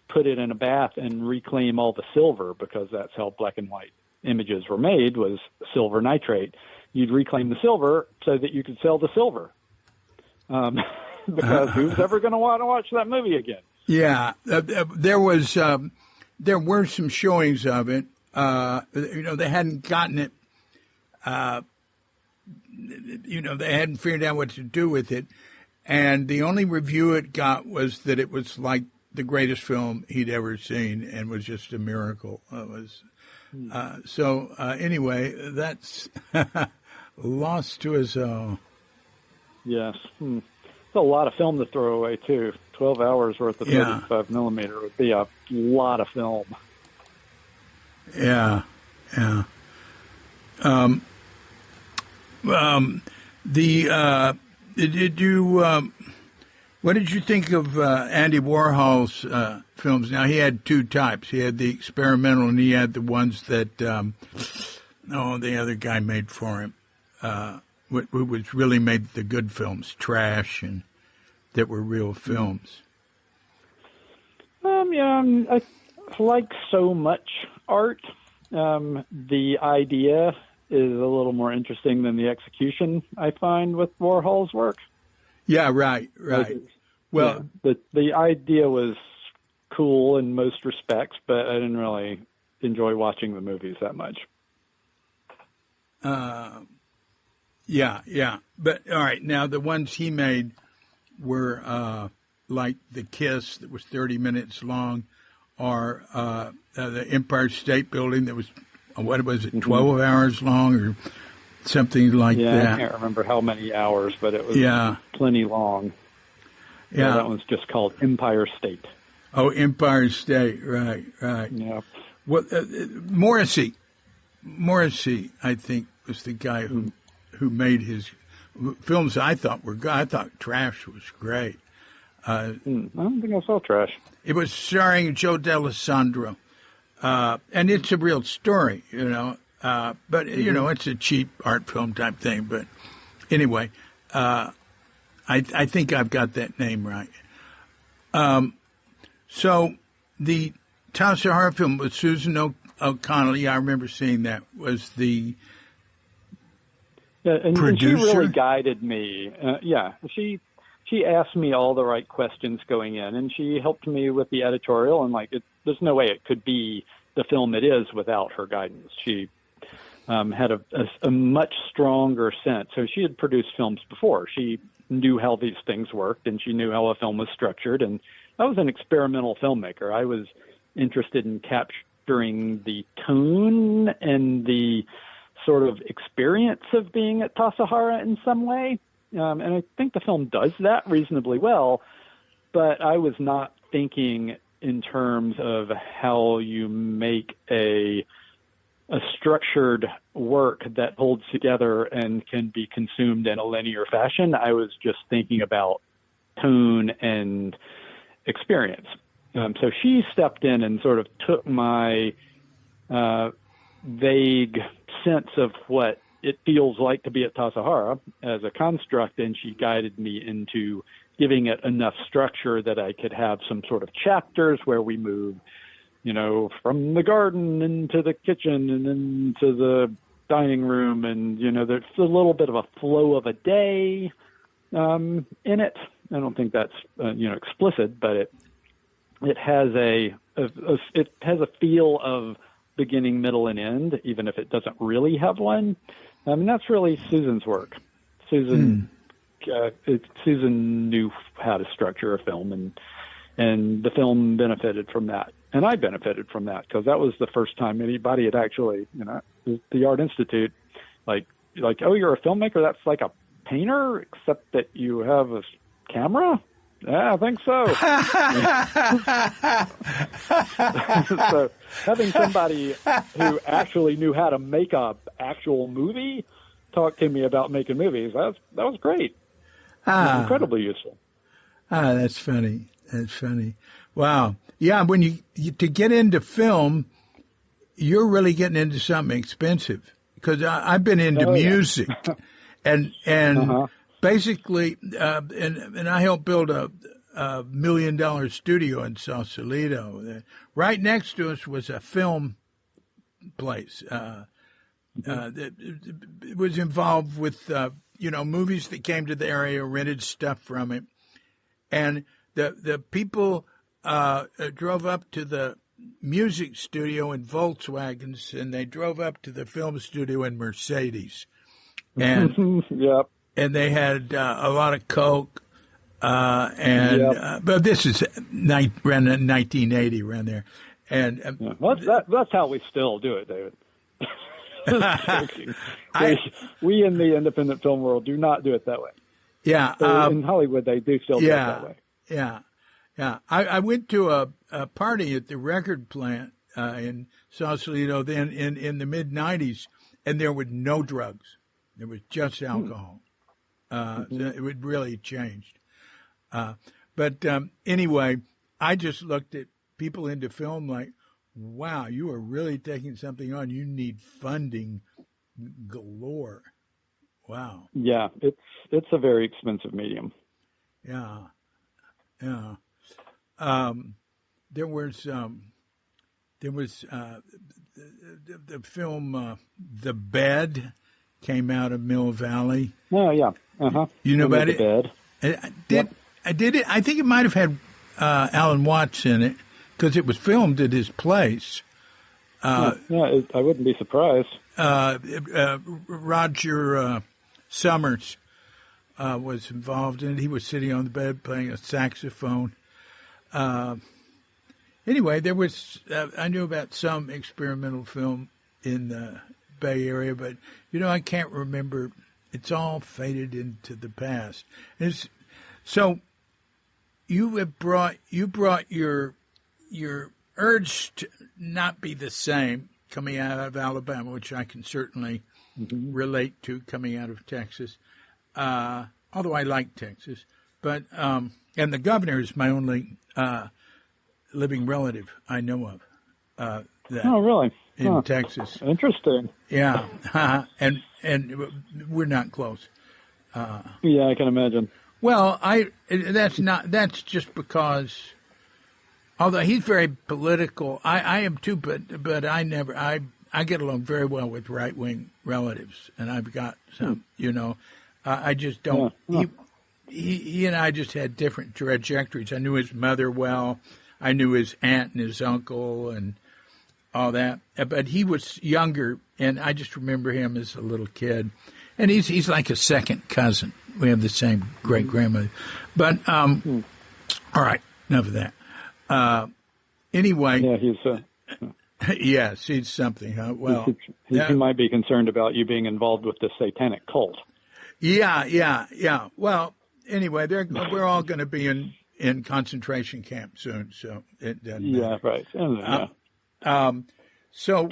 put it in a bath and reclaim all the silver, because that's how black and white images were made, was silver nitrate. You'd reclaim the silver so that you could sell the silver. Because who's ever going to want to watch that movie again? Yeah, there were some showings of it. They hadn't gotten it. They hadn't figured out what to do with it, and the only review it got was that it was like the greatest film he'd ever seen, and was just a miracle. It was anyway. That's lost to us all. Yes. It's a lot of film to throw away, too. 12 hours worth of 35 millimeter would be a lot of film. Yeah, yeah. What did you think of Andy Warhol's films? Now, he had two types. He had the experimental, and he had the ones that the other guy made for him. Which really made the good films, trash, and that were real films. I like so much art. The idea is a little more interesting than the execution, I find, with Warhol's work. Yeah, right. Well, the idea was cool in most respects, but I didn't really enjoy watching the movies that much. Yeah. But, all right, now the ones he made were like The Kiss, that was 30 minutes long, or the Empire State Building that was, 12 hours long or something like that. Yeah, I can't remember how many hours, but it was plenty long. Yeah. That one's just called Empire State. Oh, Empire State, right. Yeah. Well, Morrissey, I think, was the guy who made his films. I thought were good. I thought Trash was great. I don't think I saw Trash. It was starring Joe D'Alessandro, and it's a real story, But it's a cheap art film type thing. But anyway, I think I've got that name right. So the Tassajara film with Susan O'Connell, I remember seeing that, was the and producer. She really guided me. She asked me all the right questions going in, and she helped me with the editorial. And there's no way it could be the film it is without her guidance. She had a much stronger sense. So she had produced films before. She knew how these things worked, and she knew how a film was structured. And I was an experimental filmmaker. I was interested in capturing the tone and the sort of experience of being at Tassajara in some way. And I think the film does that reasonably well, but I was not thinking in terms of how you make a structured work that holds together and can be consumed in a linear fashion. I was just thinking about tone and experience. So she stepped in and sort of took my vague sense of what it feels like to be at Tassajara as a construct, and she guided me into giving it enough structure that I could have some sort of chapters where we move, from the garden into the kitchen and into the dining room. And, there's a little bit of a flow of a day in it. I don't think that's, explicit, but it has it has a feel of beginning, middle, and end, even if it doesn't really have one. And that's really Susan's work. Susan knew how to structure a film, and the film benefited from that. And I benefited from that because that was the first time anybody had actually, the Art Institute, like, oh, you're a filmmaker? That's like a painter, except that you have a camera? Yeah, I think so. So having somebody who actually knew how to make a actual movie talk to me about making movies, that was great. It was incredibly useful. That's funny. That's funny. Wow. Yeah, when you to get into film, you're really getting into something expensive, because I've been into music, and basically, and I helped build a $1 million studio in Sausalito. Right next to us was a film place that was involved with movies that came to the area, rented stuff from it, and the people drove up to the music studio in Volkswagens, and they drove up to the film studio in Mercedes, and yep. And they had a lot of coke, but this is around 1980, around there, and well, that's how we still do it, David. We in the independent film world do not do it that way. Yeah, in Hollywood they do still do it that way. Yeah. I went to a party at the record plant in Sausalito then in the mid '90s, and there were no drugs. There was just alcohol. So it really changed. But anyway, I just looked at people into film like, wow, you are really taking something on. You need funding galore. Wow. Yeah, it's a very expensive medium. Yeah. There was the film The Bed came out of Mill Valley. Oh yeah. You know about it? The Bed. I did it. I think it might have had Alan Watts in it because it was filmed at his place. I wouldn't be surprised. Roger Summers was involved in it. He was sitting on the bed playing a saxophone. Anyway, there was I knew about some experimental film in the Bay Area, but I can't remember. It's all faded into the past. So you have brought your urge to not be the same coming out of Alabama, which I can certainly relate to coming out of Texas. Although I like Texas, but and the governor is my only living relative I know of. Oh, really? In Texas. Interesting. Yeah, and we're not close. Yeah, I can imagine. Well, that's just because, although he's very political, I am too, but I get along very well with right-wing relatives, and I've got some, I just don't, he and I just had different trajectories. I knew his mother well, I knew his aunt and his uncle and all that, but he was younger, and I just remember him as a little kid, and he's like a second cousin. We have the same great grandmother, but all right, enough of that. Anyway. Yeah, he's. Yes, he's something. Huh? Well, he might be concerned about you being involved with the satanic cult. Yeah. Well, anyway, we're all going to be in concentration camp soon, so it doesn't matter. Right. So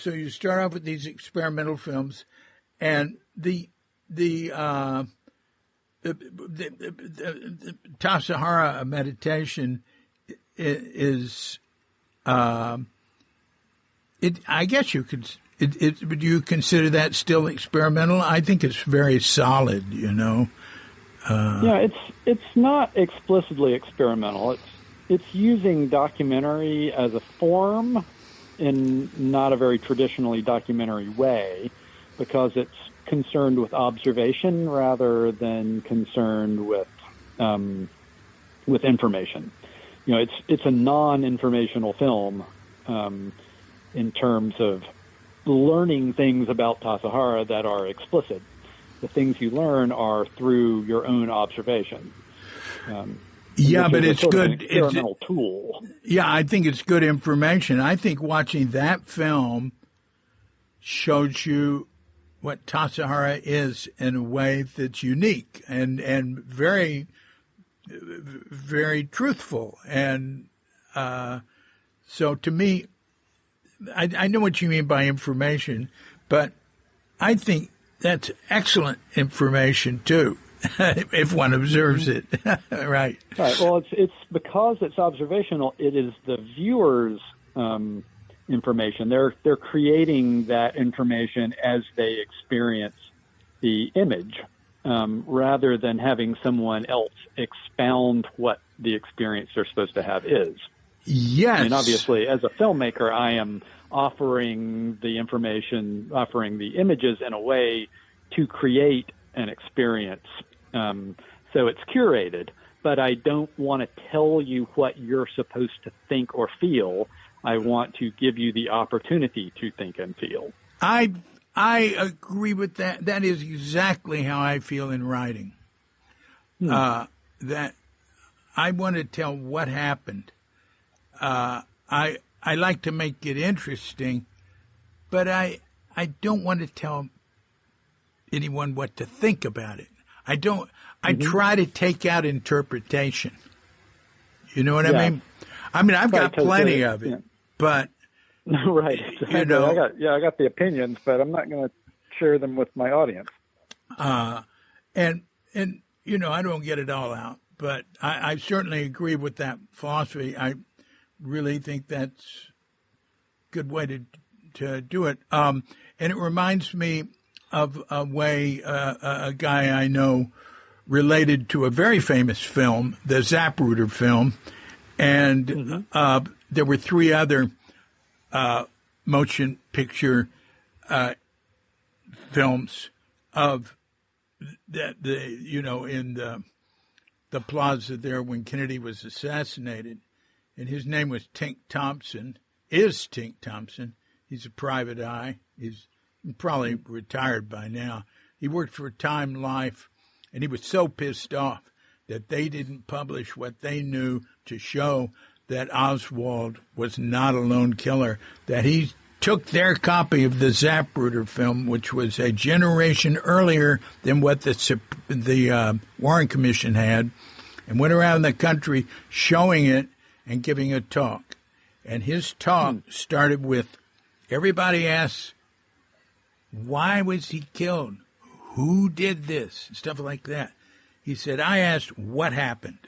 you start off with these experimental films, and the Tassajara meditation is, I guess you could. Would you consider that still experimental? I think it's very solid. It's not explicitly experimental. It's using documentary as a form in not a very traditionally documentary way, because it's concerned with observation rather than concerned with information. It's a non-informational film in terms of learning things about Tassajara that are explicit. The things you learn are through your own observation. But it's good. An experimental tool. Yeah, I think it's good information. I think watching that film shows you what Tassajara is in a way that's unique and very, very truthful. And so to me, I know what you mean by information, but I think that's excellent information too, if one observes it. Right. Right. Well, it's because it's observational. It is the viewer's information. They're creating that information as they experience the image, rather than having someone else expound what the experience they're supposed to have is. Yes. I mean, obviously, as a filmmaker, I am offering the information, offering the images in a way to create an experience. So it's curated, but I don't want to tell you what you're supposed to think or feel. I want to give you the opportunity to think and feel. I agree with that. That is exactly how I feel in writing. That I want to tell what happened. I like to make it interesting, but I don't want to tell anyone what to think about it. I don't. I try to take out interpretation. You know what I mean? I mean, I've got plenty of it, but right. I got the opinions, but I'm not going to share them with my audience. And I don't get it all out, but I certainly agree with that philosophy. I really think that's a good way to do it. And it reminds me of a way a guy I know related to a very famous film, the Zapruder film, and there were three other motion picture films of that in the plaza there when Kennedy was assassinated, and his name was Tink Thompson. He's a private eye. He's probably retired by now. He worked for Time Life, and he was so pissed off that they didn't publish what they knew to show that Oswald was not a lone killer, that he took their copy of the Zapruder film, which was a generation earlier than what the Warren Commission had, and went around the country showing it and giving a talk. And his talk started with, everybody asks, why was he killed? Who did this? Stuff like that. He said, I asked, what happened?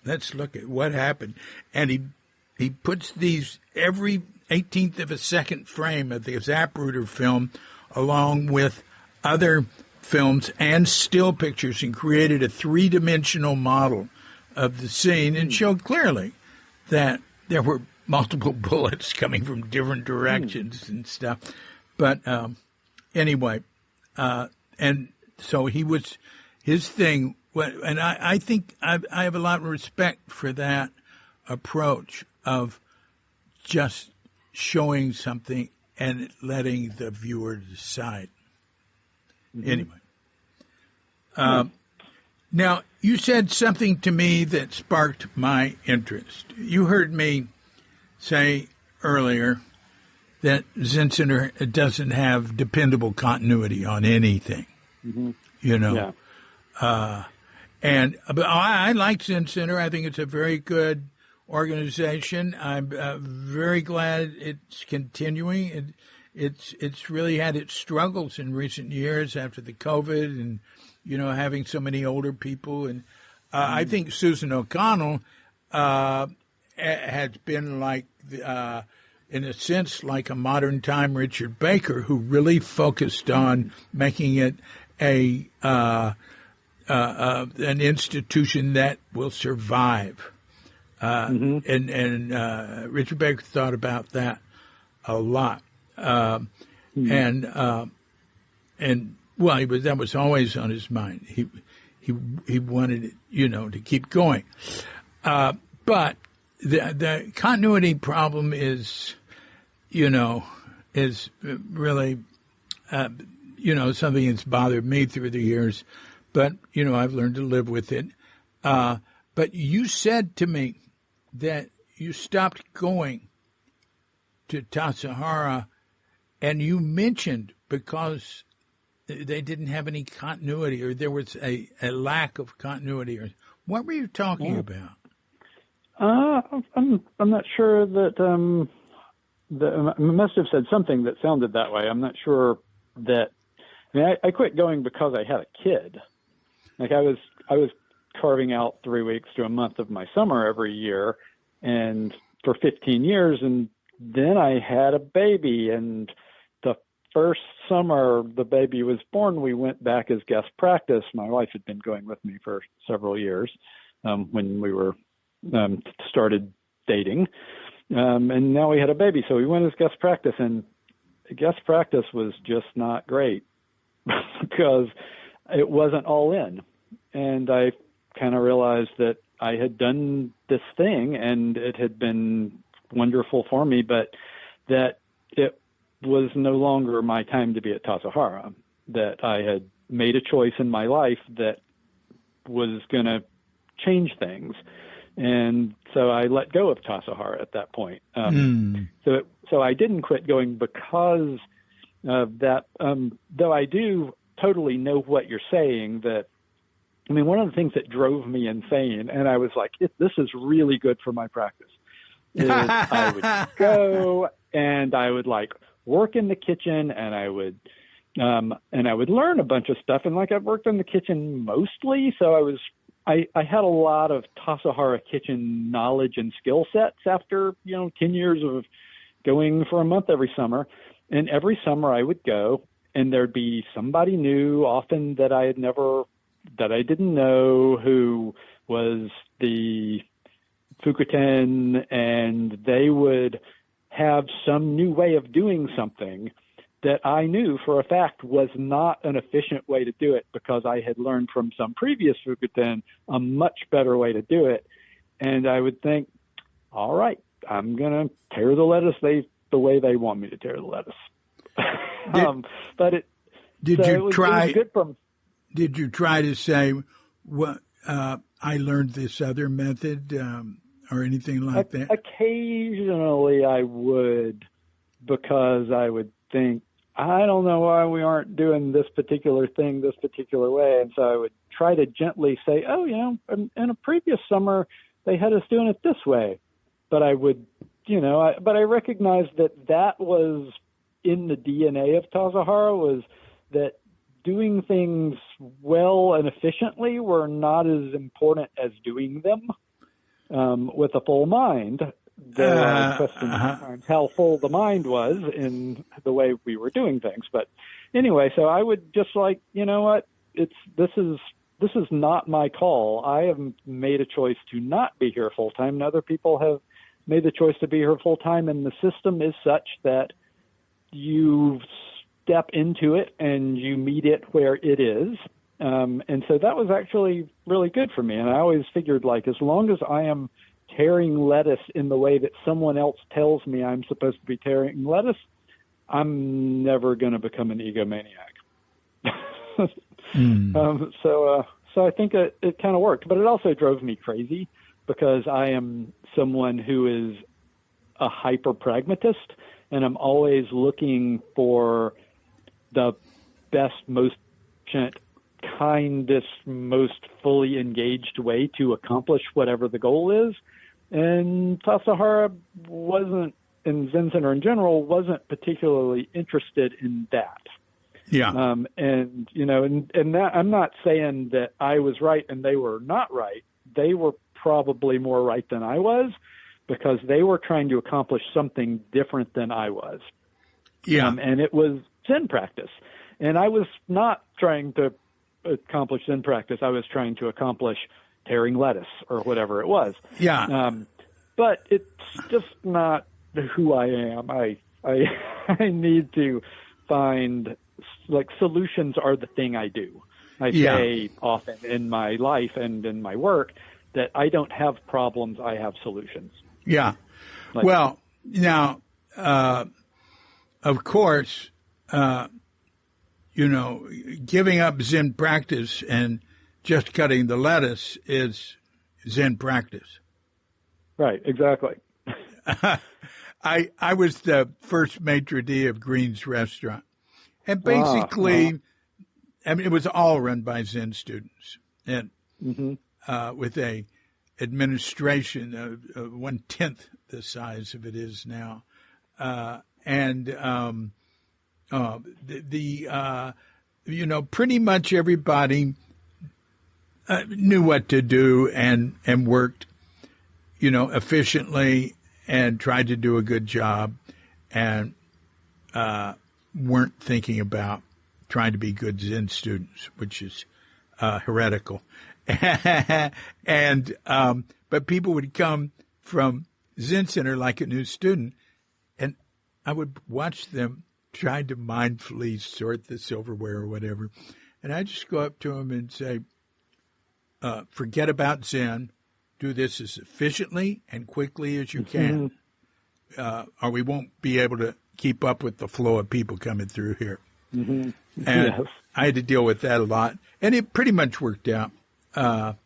Let's look at what happened. And he puts these every 18th of a second frame of the Zapruder film along with other films and still pictures and created a three-dimensional model of the scene and showed clearly that there were multiple bullets coming from different directions and stuff. But anyway, and so his thing, and I think I have a lot of respect for that approach of just showing something and letting the viewer decide. Anyway. Now, you said something to me that sparked my interest. You heard me say earlier that Zen Center doesn't have dependable continuity on anything, you know. Yeah. But I like Zen Center. I think it's a very good organization. I'm very glad it's continuing. It's really had its struggles in recent years after the COVID and, having so many older people. And I think Susan O'Connell has been like, in a sense, like a modern time Richard Baker, who really focused on making it an institution that will survive. And Richard Baker thought about that a lot. That was always on his mind. He wanted it, to keep going. But the continuity problem is really, something that's bothered me through the years. But, I've learned to live with it. But you said to me that you stopped going to Tassajara, and you mentioned because they didn't have any continuity, or there was a lack of continuity. Or what were you talking about? I'm not sure that I must have said something that sounded that way. I'm not sure that. I quit going because I had a kid. Like I was carving out 3 weeks to a month of my summer every year, and for 15 years, and then I had a baby. And the first summer the baby was born, we went back as guest practice. My wife had been going with me for several years when we were started dating, and now we had a baby, so we went as guest practice, and guest practice was just not great because it wasn't all in. And I kind of realized that I had done this thing and it had been wonderful for me, but that it was no longer my time to be at Tassajara, that I had made a choice in my life that was going to change things. And so I let go of Tassajara at that point. So I didn't quit going because of that, though I do totally know what you're saying. One of the things that drove me insane, and I was like, this is really good for my practice, is I would go and I would work in the kitchen, and I would learn a bunch of stuff. And I've worked in the kitchen mostly, so I had a lot of Tassajara kitchen knowledge and skill sets after, 10 years of going for a month every summer. And every summer I would go, and there'd be somebody new, often that I didn't know, who was the Fukuten, and they would have some new way of doing something that I knew for a fact was not an efficient way to do it, because I had learned from some previous Fukuten a much better way to do it. And I would think, all right, I'm going to tear the lettuce the way they want me to tear the lettuce. Did you try to say, what, I learned this other method or anything like that? Occasionally I would, because I would think, I don't know why we aren't doing this particular thing this particular way. And so I would try to gently say, in a previous summer, they had us doing it this way. But I would, but I recognized that was in the DNA of Tassajara, was that doing things well and efficiently were not as important as doing them with a full mind. There are questions sometimes how full the mind was in the way we were doing things. But anyway, so I would just this is not my call. I have made a choice to not be here full time, and other people have made the choice to be here full time, and the system is such that you step into it and you meet it where it is. And so that was actually really good for me. And I always figured, as long as I am tearing lettuce in the way that someone else tells me I'm supposed to be tearing lettuce, I'm never going to become an egomaniac. So I think it kind of worked, but it also drove me crazy because I am someone who is a hyper pragmatist, and I'm always looking for the best, most efficient, kindest, most fully engaged way to accomplish whatever the goal is. And Tassajara wasn't, and Zen Center in general, wasn't particularly interested in that. Yeah. And, you know, and that, I'm not saying that I was right and they were not right. They were probably more right than I was because they were trying to accomplish something different than I was. Yeah. And it was Zen practice. And I was not trying to accomplish Zen practice. I was trying to accomplish tearing lettuce or whatever it was. Yeah. But it's just not who I am. I need to find, like, solutions are the thing I do. I say often in my life and in my work that I don't have problems, I have solutions. Yeah. Like, Well, now, of course, you know, giving up Zen practice and just cutting the lettuce is Zen practice. Right, exactly. I was the first maitre d' of Green's Restaurant. And basically, I mean, it was all run by Zen students. And with a administration of 1/10 the size of it is now. You know, pretty much everybody knew what to do and worked, you know, efficiently and tried to do a good job and weren't thinking about trying to be good Zen students, which is heretical. And but people would come from Zen Center like a new student, and I would watch them try to mindfully sort the silverware or whatever, and I just go up to them and say, forget about Zen, do this as efficiently and quickly as you can, or we won't be able to keep up with the flow of people coming through here. And I had to deal with that a lot, and it pretty much worked out. I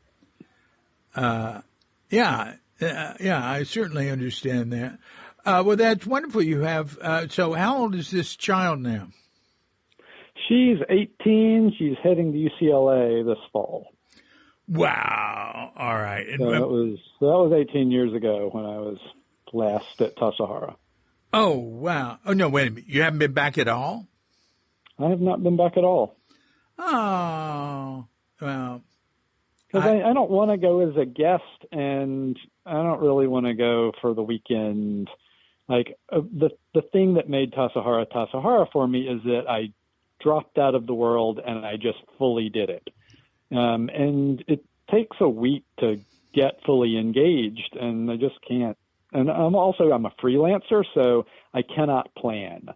certainly understand that. Well, that's wonderful. You have. So, how old is this child now? She's 18. She's heading to UCLA this fall. Wow. All right. So that was 18 years ago when I was last at Tassajara. Oh, wow. Oh, no, wait a minute. You haven't been back at all? I have not been back at all. Oh, well. Because I don't want to go as a guest, and I don't really want to go for the weekend. Like, the thing that made Tassajara for me is that I dropped out of the world and I just fully did it. And it takes a week to get fully engaged, and I just can't. And I'm a freelancer, so I cannot plan.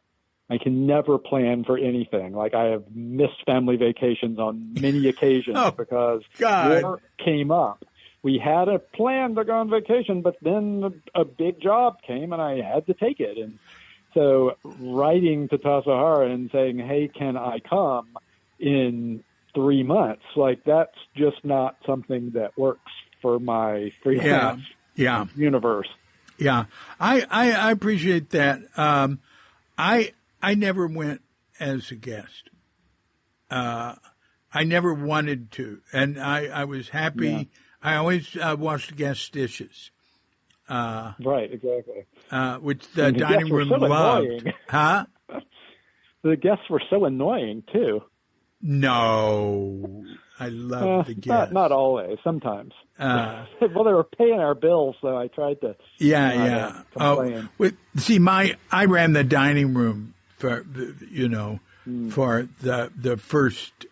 I can never plan for anything. Like, I have missed family vacations on many occasions because work came up. We had a plan to go on vacation, but then a big job came and I had to take it. And so writing to Tassajara and saying, hey, can I come in 3 months? Like, that's just not something that works for my freelance universe. Yeah, I appreciate that. I never went as a guest. I never wanted to, and I was happy. Yeah. I always washed guest dishes. Right, exactly. Which the dining room loved. Annoying. Huh? The guests were so annoying, too. No, I love the guests. Not always, sometimes. Well, they were paying our bills, so I tried to complain. See, I ran the dining room for, for the first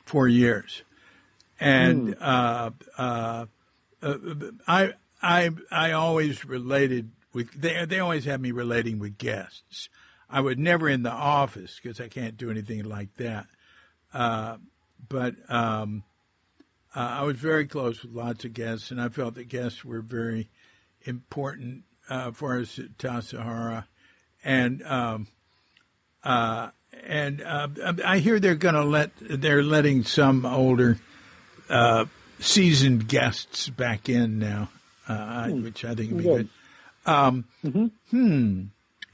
4 years. And I always related with, they always had me relating with guests. I was never in the office because I can't do anything like that. But I was very close with lots of guests, and I felt that guests were very important for us at Tassajara. And I hear they're letting some older seasoned guests back in now, which I think would be good.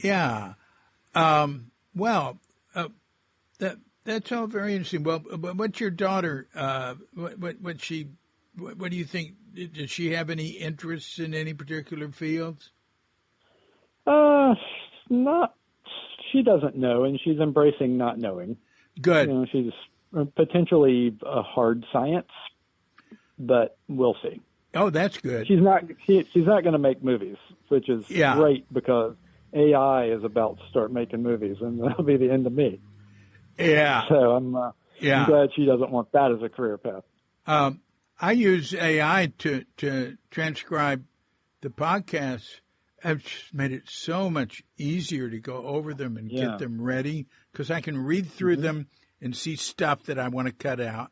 Yeah. Well, that's all very interesting. Well, what's your daughter? What do you think? Does she have any interests in any particular fields? Not. She doesn't know, and she's embracing not knowing. Good. You know, she's potentially a hard science, but we'll see. Oh, that's good. She's not going to make movies, which is great because AI is about to start making movies, and that'll be the end of me. Yeah. So I'm glad she doesn't want that as a career path. I use AI to transcribe the podcasts. I've just made it so much easier to go over them and get them ready because I can read through them and see stuff that I want to cut out,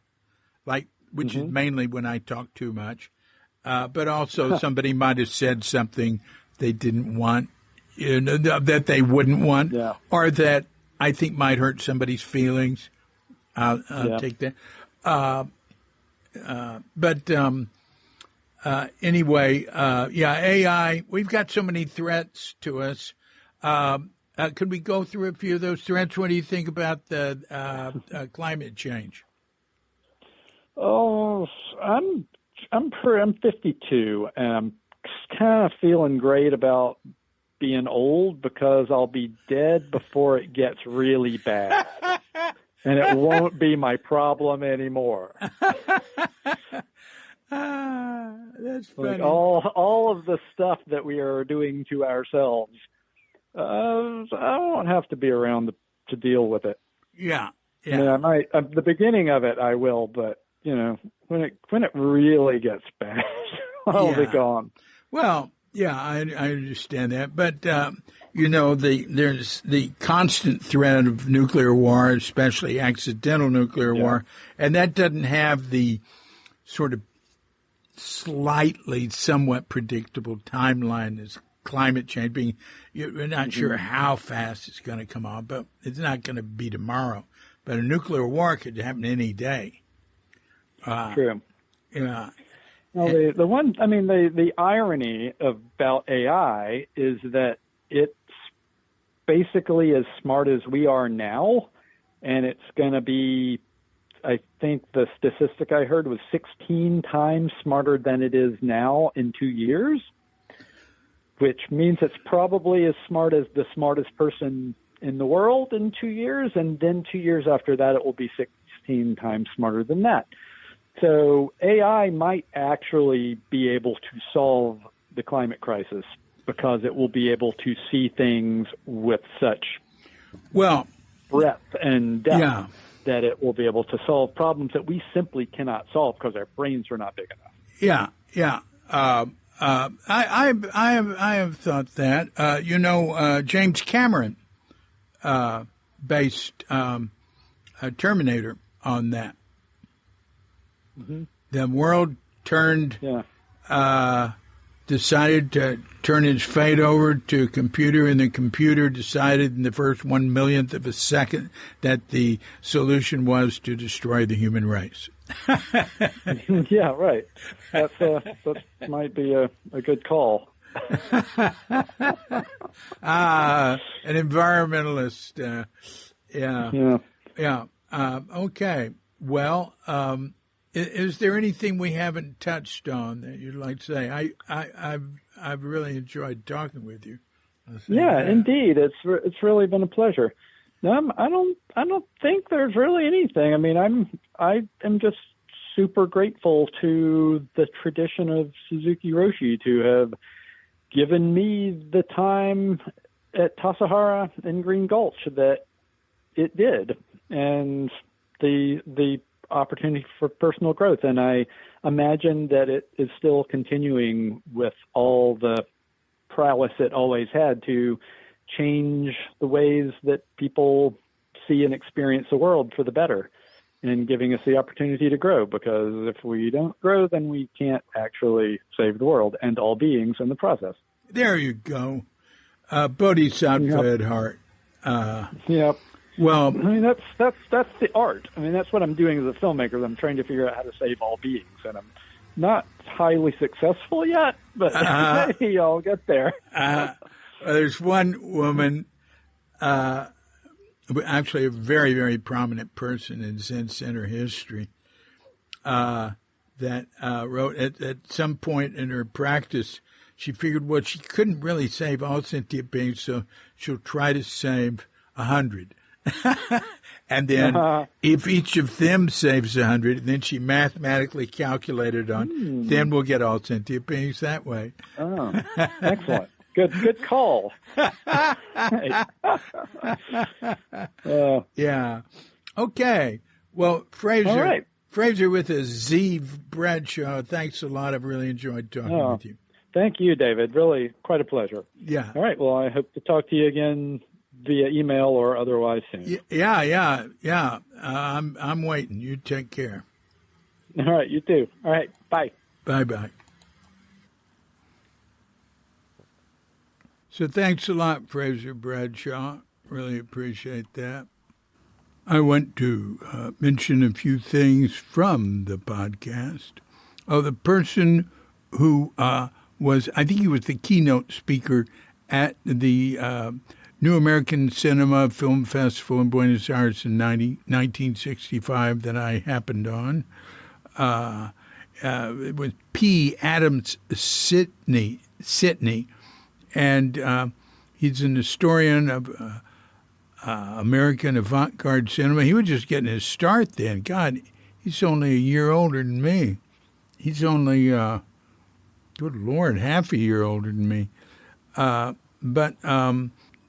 which is mainly when I talk too much. But also somebody might have said something they didn't want, that they wouldn't want, or that I think might hurt somebody's feelings. I'll take that. Anyway, AI, we've got so many threats to us. Could we go through a few of those threats? What do you think about the climate change? Oh, I'm 52, and I'm kind of feeling great about being old because I'll be dead before it gets really bad, and it won't be my problem anymore. That's funny. Like all of the stuff that we are doing to ourselves, I won't have to be around to deal with it. Yeah. I mean, I might. The beginning of it, I will, but when it really gets bad, I'll be gone. Well, I understand that, but there's the constant threat of nuclear war, especially accidental nuclear war, and that doesn't have the sort of somewhat predictable timeline as climate change. Being, we're not sure how fast it's going to come on, but it's not going to be tomorrow. But a nuclear war could happen any day. True. Yeah. Well, the irony about AI is that it's basically as smart as we are now, and it's going to be, I think the statistic I heard was 16 times smarter than it is now in 2 years, which means it's probably as smart as the smartest person in the world in 2 years, and then 2 years after that it will be 16 times smarter than that. So AI might actually be able to solve the climate crisis because it will be able to see things with such breadth and depth that it will be able to solve problems that we simply cannot solve because our brains are not big enough. Yeah. I have thought that. James Cameron based Terminator on that. Mm-hmm. The world decided to turn its fate over to a computer, and the computer decided in the first 1/1,000,000th of a second that the solution was to destroy the human race. Yeah, right. That might be a good call. An environmentalist. Yeah. Okay. Well, is there anything we haven't touched on that you'd like to say? I've really enjoyed talking with you. Yeah, indeed. It's really been a pleasure. I don't think there's really anything. I mean, I am just super grateful to the tradition of Suzuki Roshi to have given me the time at Tassajara and Green Gulch that it did, and the opportunity for personal growth. And I imagine that it is still continuing with all the prowess it always had to change the ways that people see and experience the world for the better, and giving us the opportunity to grow, because if we don't grow, then we can't actually save the world and all beings in the process. There you go. Bodhisattva at heart. Yep. Well, I mean, that's the art. I mean, that's what I'm doing as a filmmaker. I'm trying to figure out how to save all beings, and I'm not highly successful yet, but maybe I'll get there. there's one woman, actually a very, very prominent person in Zen Center history, that wrote at some point in her practice, she figured, well, she couldn't really save all sentient beings, so she'll try to save 100. And then if each of them saves 100, then she mathematically calculated on, then we'll get all sentient beings that way. Oh, excellent. Good call. Yeah. Okay. Well, Frazer. All right. Frazer with a Z, Bradshaw. Thanks a lot. I've really enjoyed talking with you. Thank you, David. Really quite a pleasure. Yeah. All right. Well, I hope to talk to you again via email or otherwise soon. Yeah. I'm waiting. You take care. All right. You too. All right. Bye. Bye-bye. So thanks a lot, Frazer Bradshaw. Really appreciate that. I want to mention a few things from the podcast. The person who was, I think he was the keynote speaker at the New American Cinema Film Festival in Buenos Aires in 1965 that I happened on. It was P. Adams Sitney, and he's an historian of American avant-garde cinema. He was just getting his start then. God, he's only a year older than me. He's only, good Lord, half a year older than me. But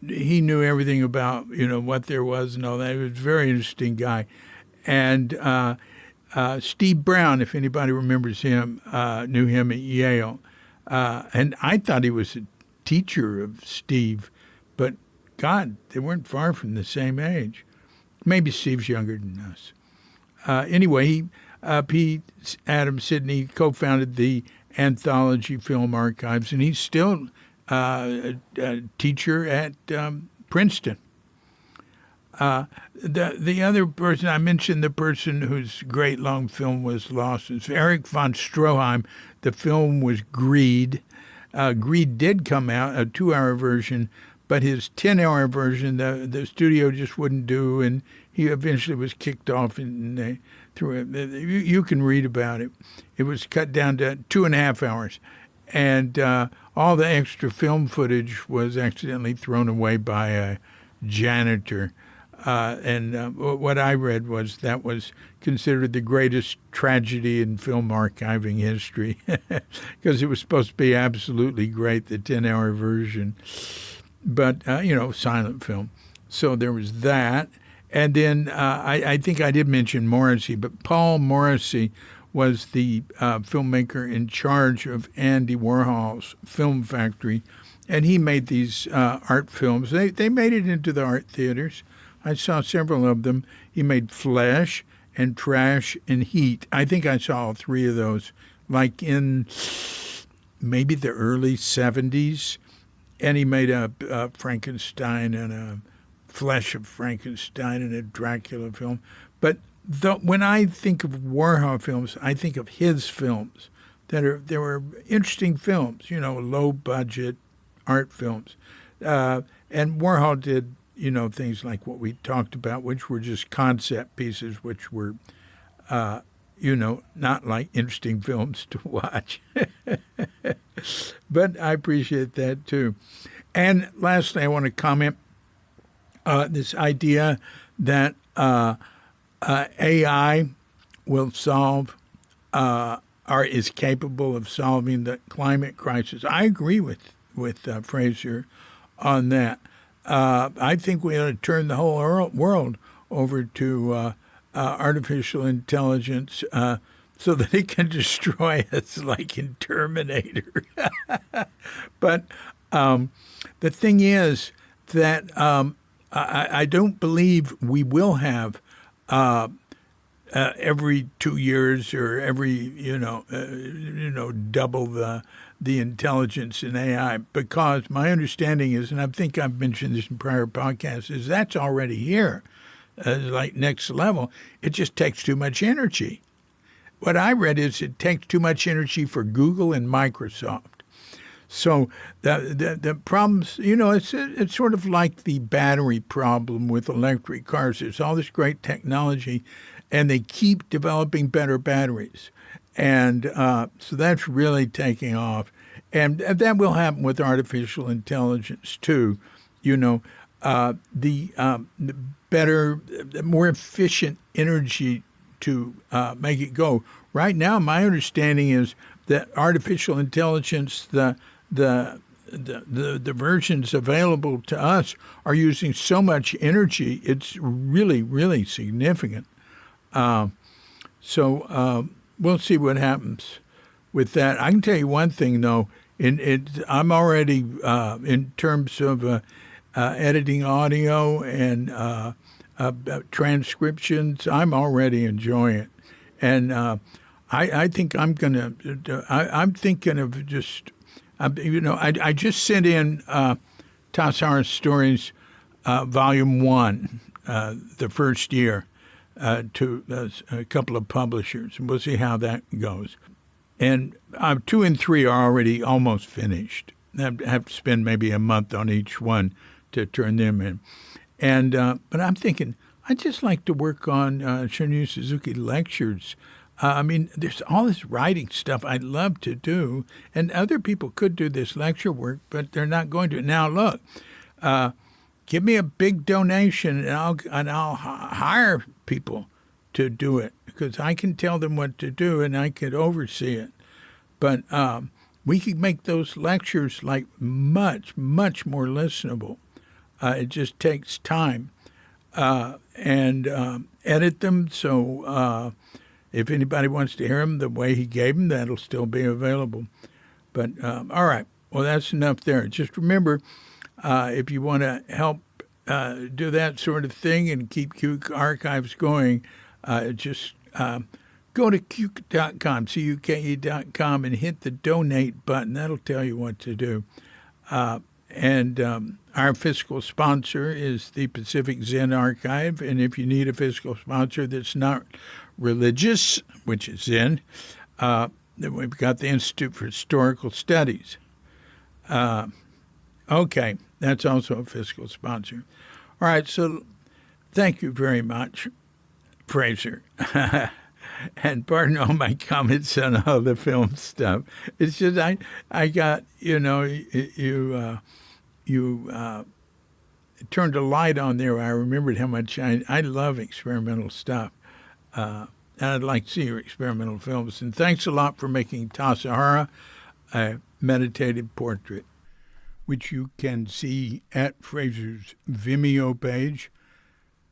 he knew everything about, what there was and all that. He was a very interesting guy. And Steve Brown, if anybody remembers him, knew him at Yale. And I thought he was a teacher of Steve, but God, they weren't far from the same age. Maybe Steve's younger than us. Anyway, P. Adam Sidney co-founded the Anthology Film Archives, and he's still a teacher at Princeton. The other person, I mentioned the person whose great long film was lost, is Erich von Stroheim. The film was Greed. Greed did come out, a 2-hour version, but his 10-hour version, the studio just wouldn't do, and he eventually was kicked off, and they threw it. You can read about it. It was cut down to 2.5 hours, and all the extra film footage was accidentally thrown away by a janitor. And what I read was that was considered the greatest tragedy in film archiving history because it was supposed to be absolutely great, the 10-hour version. But, silent film. So there was that. And then I think I did mention Morrissey, but Paul Morrissey was the filmmaker in charge of Andy Warhol's Film Factory, and he made these art films. They made it into the art theaters. I saw several of them. He made Flesh and Trash and Heat. I think I saw all 3 of those, like in maybe the early 70s. And he made a Frankenstein and a Flesh of Frankenstein and a Dracula film. But when I think of Warhol films, I think of his films. There were interesting films, low-budget art films. And Warhol did things like what we talked about, which were just concept pieces, which were, not like interesting films to watch. But I appreciate that, too. And lastly, I want to comment this idea that AI will solve or is capable of solving the climate crisis. I agree with Frazer on that. I think we ought to turn the whole world over to artificial intelligence so that it can destroy us like in Terminator. But the thing is that I don't believe we will have every 2 years or every double the intelligence in AI, because my understanding is, and I think I've mentioned this in prior podcasts, is that's already here. like next level. It just takes too much energy. What I read is it takes too much energy for Google and Microsoft. So the problems, it's sort of like the battery problem with electric cars. There's all this great technology, and they keep developing better batteries. And so that's really taking off. And that will happen with artificial intelligence, too. The better, more efficient energy to make it go. Right now, my understanding is that artificial intelligence, the versions available to us are using so much energy, it's really, really significant. So we'll see what happens with that. I can tell you one thing, though. I'm already, in terms of editing audio and transcriptions, I'm already enjoying it. And I think I'm thinking of just, I just sent in Tassajara Stories Volume 1, the first year, to a couple of publishers, and we'll see how that goes. And 2 and 3 are already almost finished. I have to spend maybe a month on each one to turn them in. And but I'm thinking, I'd just like to work on Shunryu Suzuki lectures. There's all this writing stuff I'd love to do, and other people could do this lecture work, but they're not going to. Now, look, give me a big donation, and I'll hire people to do it, because I can tell them what to do, and I could oversee it. But we could make those lectures like much, much more listenable. It just takes time and edit them. So if anybody wants to hear them the way he gave them, that'll still be available. But all right, well, that's enough there. Just remember, if you want to help do that sort of thing and keep Cuke Archives going, just go to cuke.com, cuke.com, and hit the donate button. That'll tell you what to do. And our fiscal sponsor is the Pacific Zen Archive. And if you need a fiscal sponsor that's not religious, which is Zen, then we've got the Institute for Historical Studies. Okay, that's also a fiscal sponsor. All right, so thank you very much, Frazer. And pardon all my comments on all the film stuff. It's just I got, you turned a light on there. I remembered how much I love experimental stuff. And I'd like to see your experimental films. And thanks a lot for making Tassajara a meditative portrait, which you can see at Frazer's Vimeo page,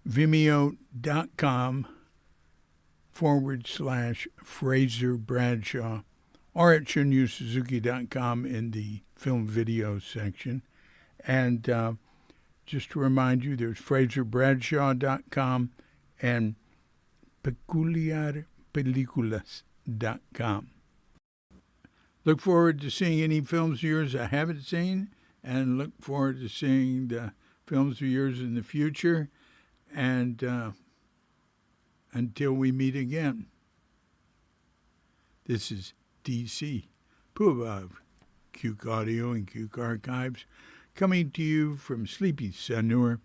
vimeo.com/Frazer Bradshaw, or at shunryusuzuki.com in the film video section. And just to remind you, there's FrazerBradshaw.com and peculiarpeliculas.com. Look forward to seeing any films of yours I haven't seen, and look forward to seeing the films of yours in the future. And until we meet again, this is DC Puba of Cuke Audio and Cuke Archives, coming to you from sleepy Sanur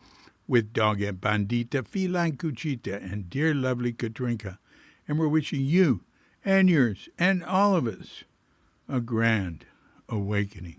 with Dogget Bandita, Feline Cuchita, and dear lovely Katrinka. And we're wishing you and yours and all of us a grand awakening.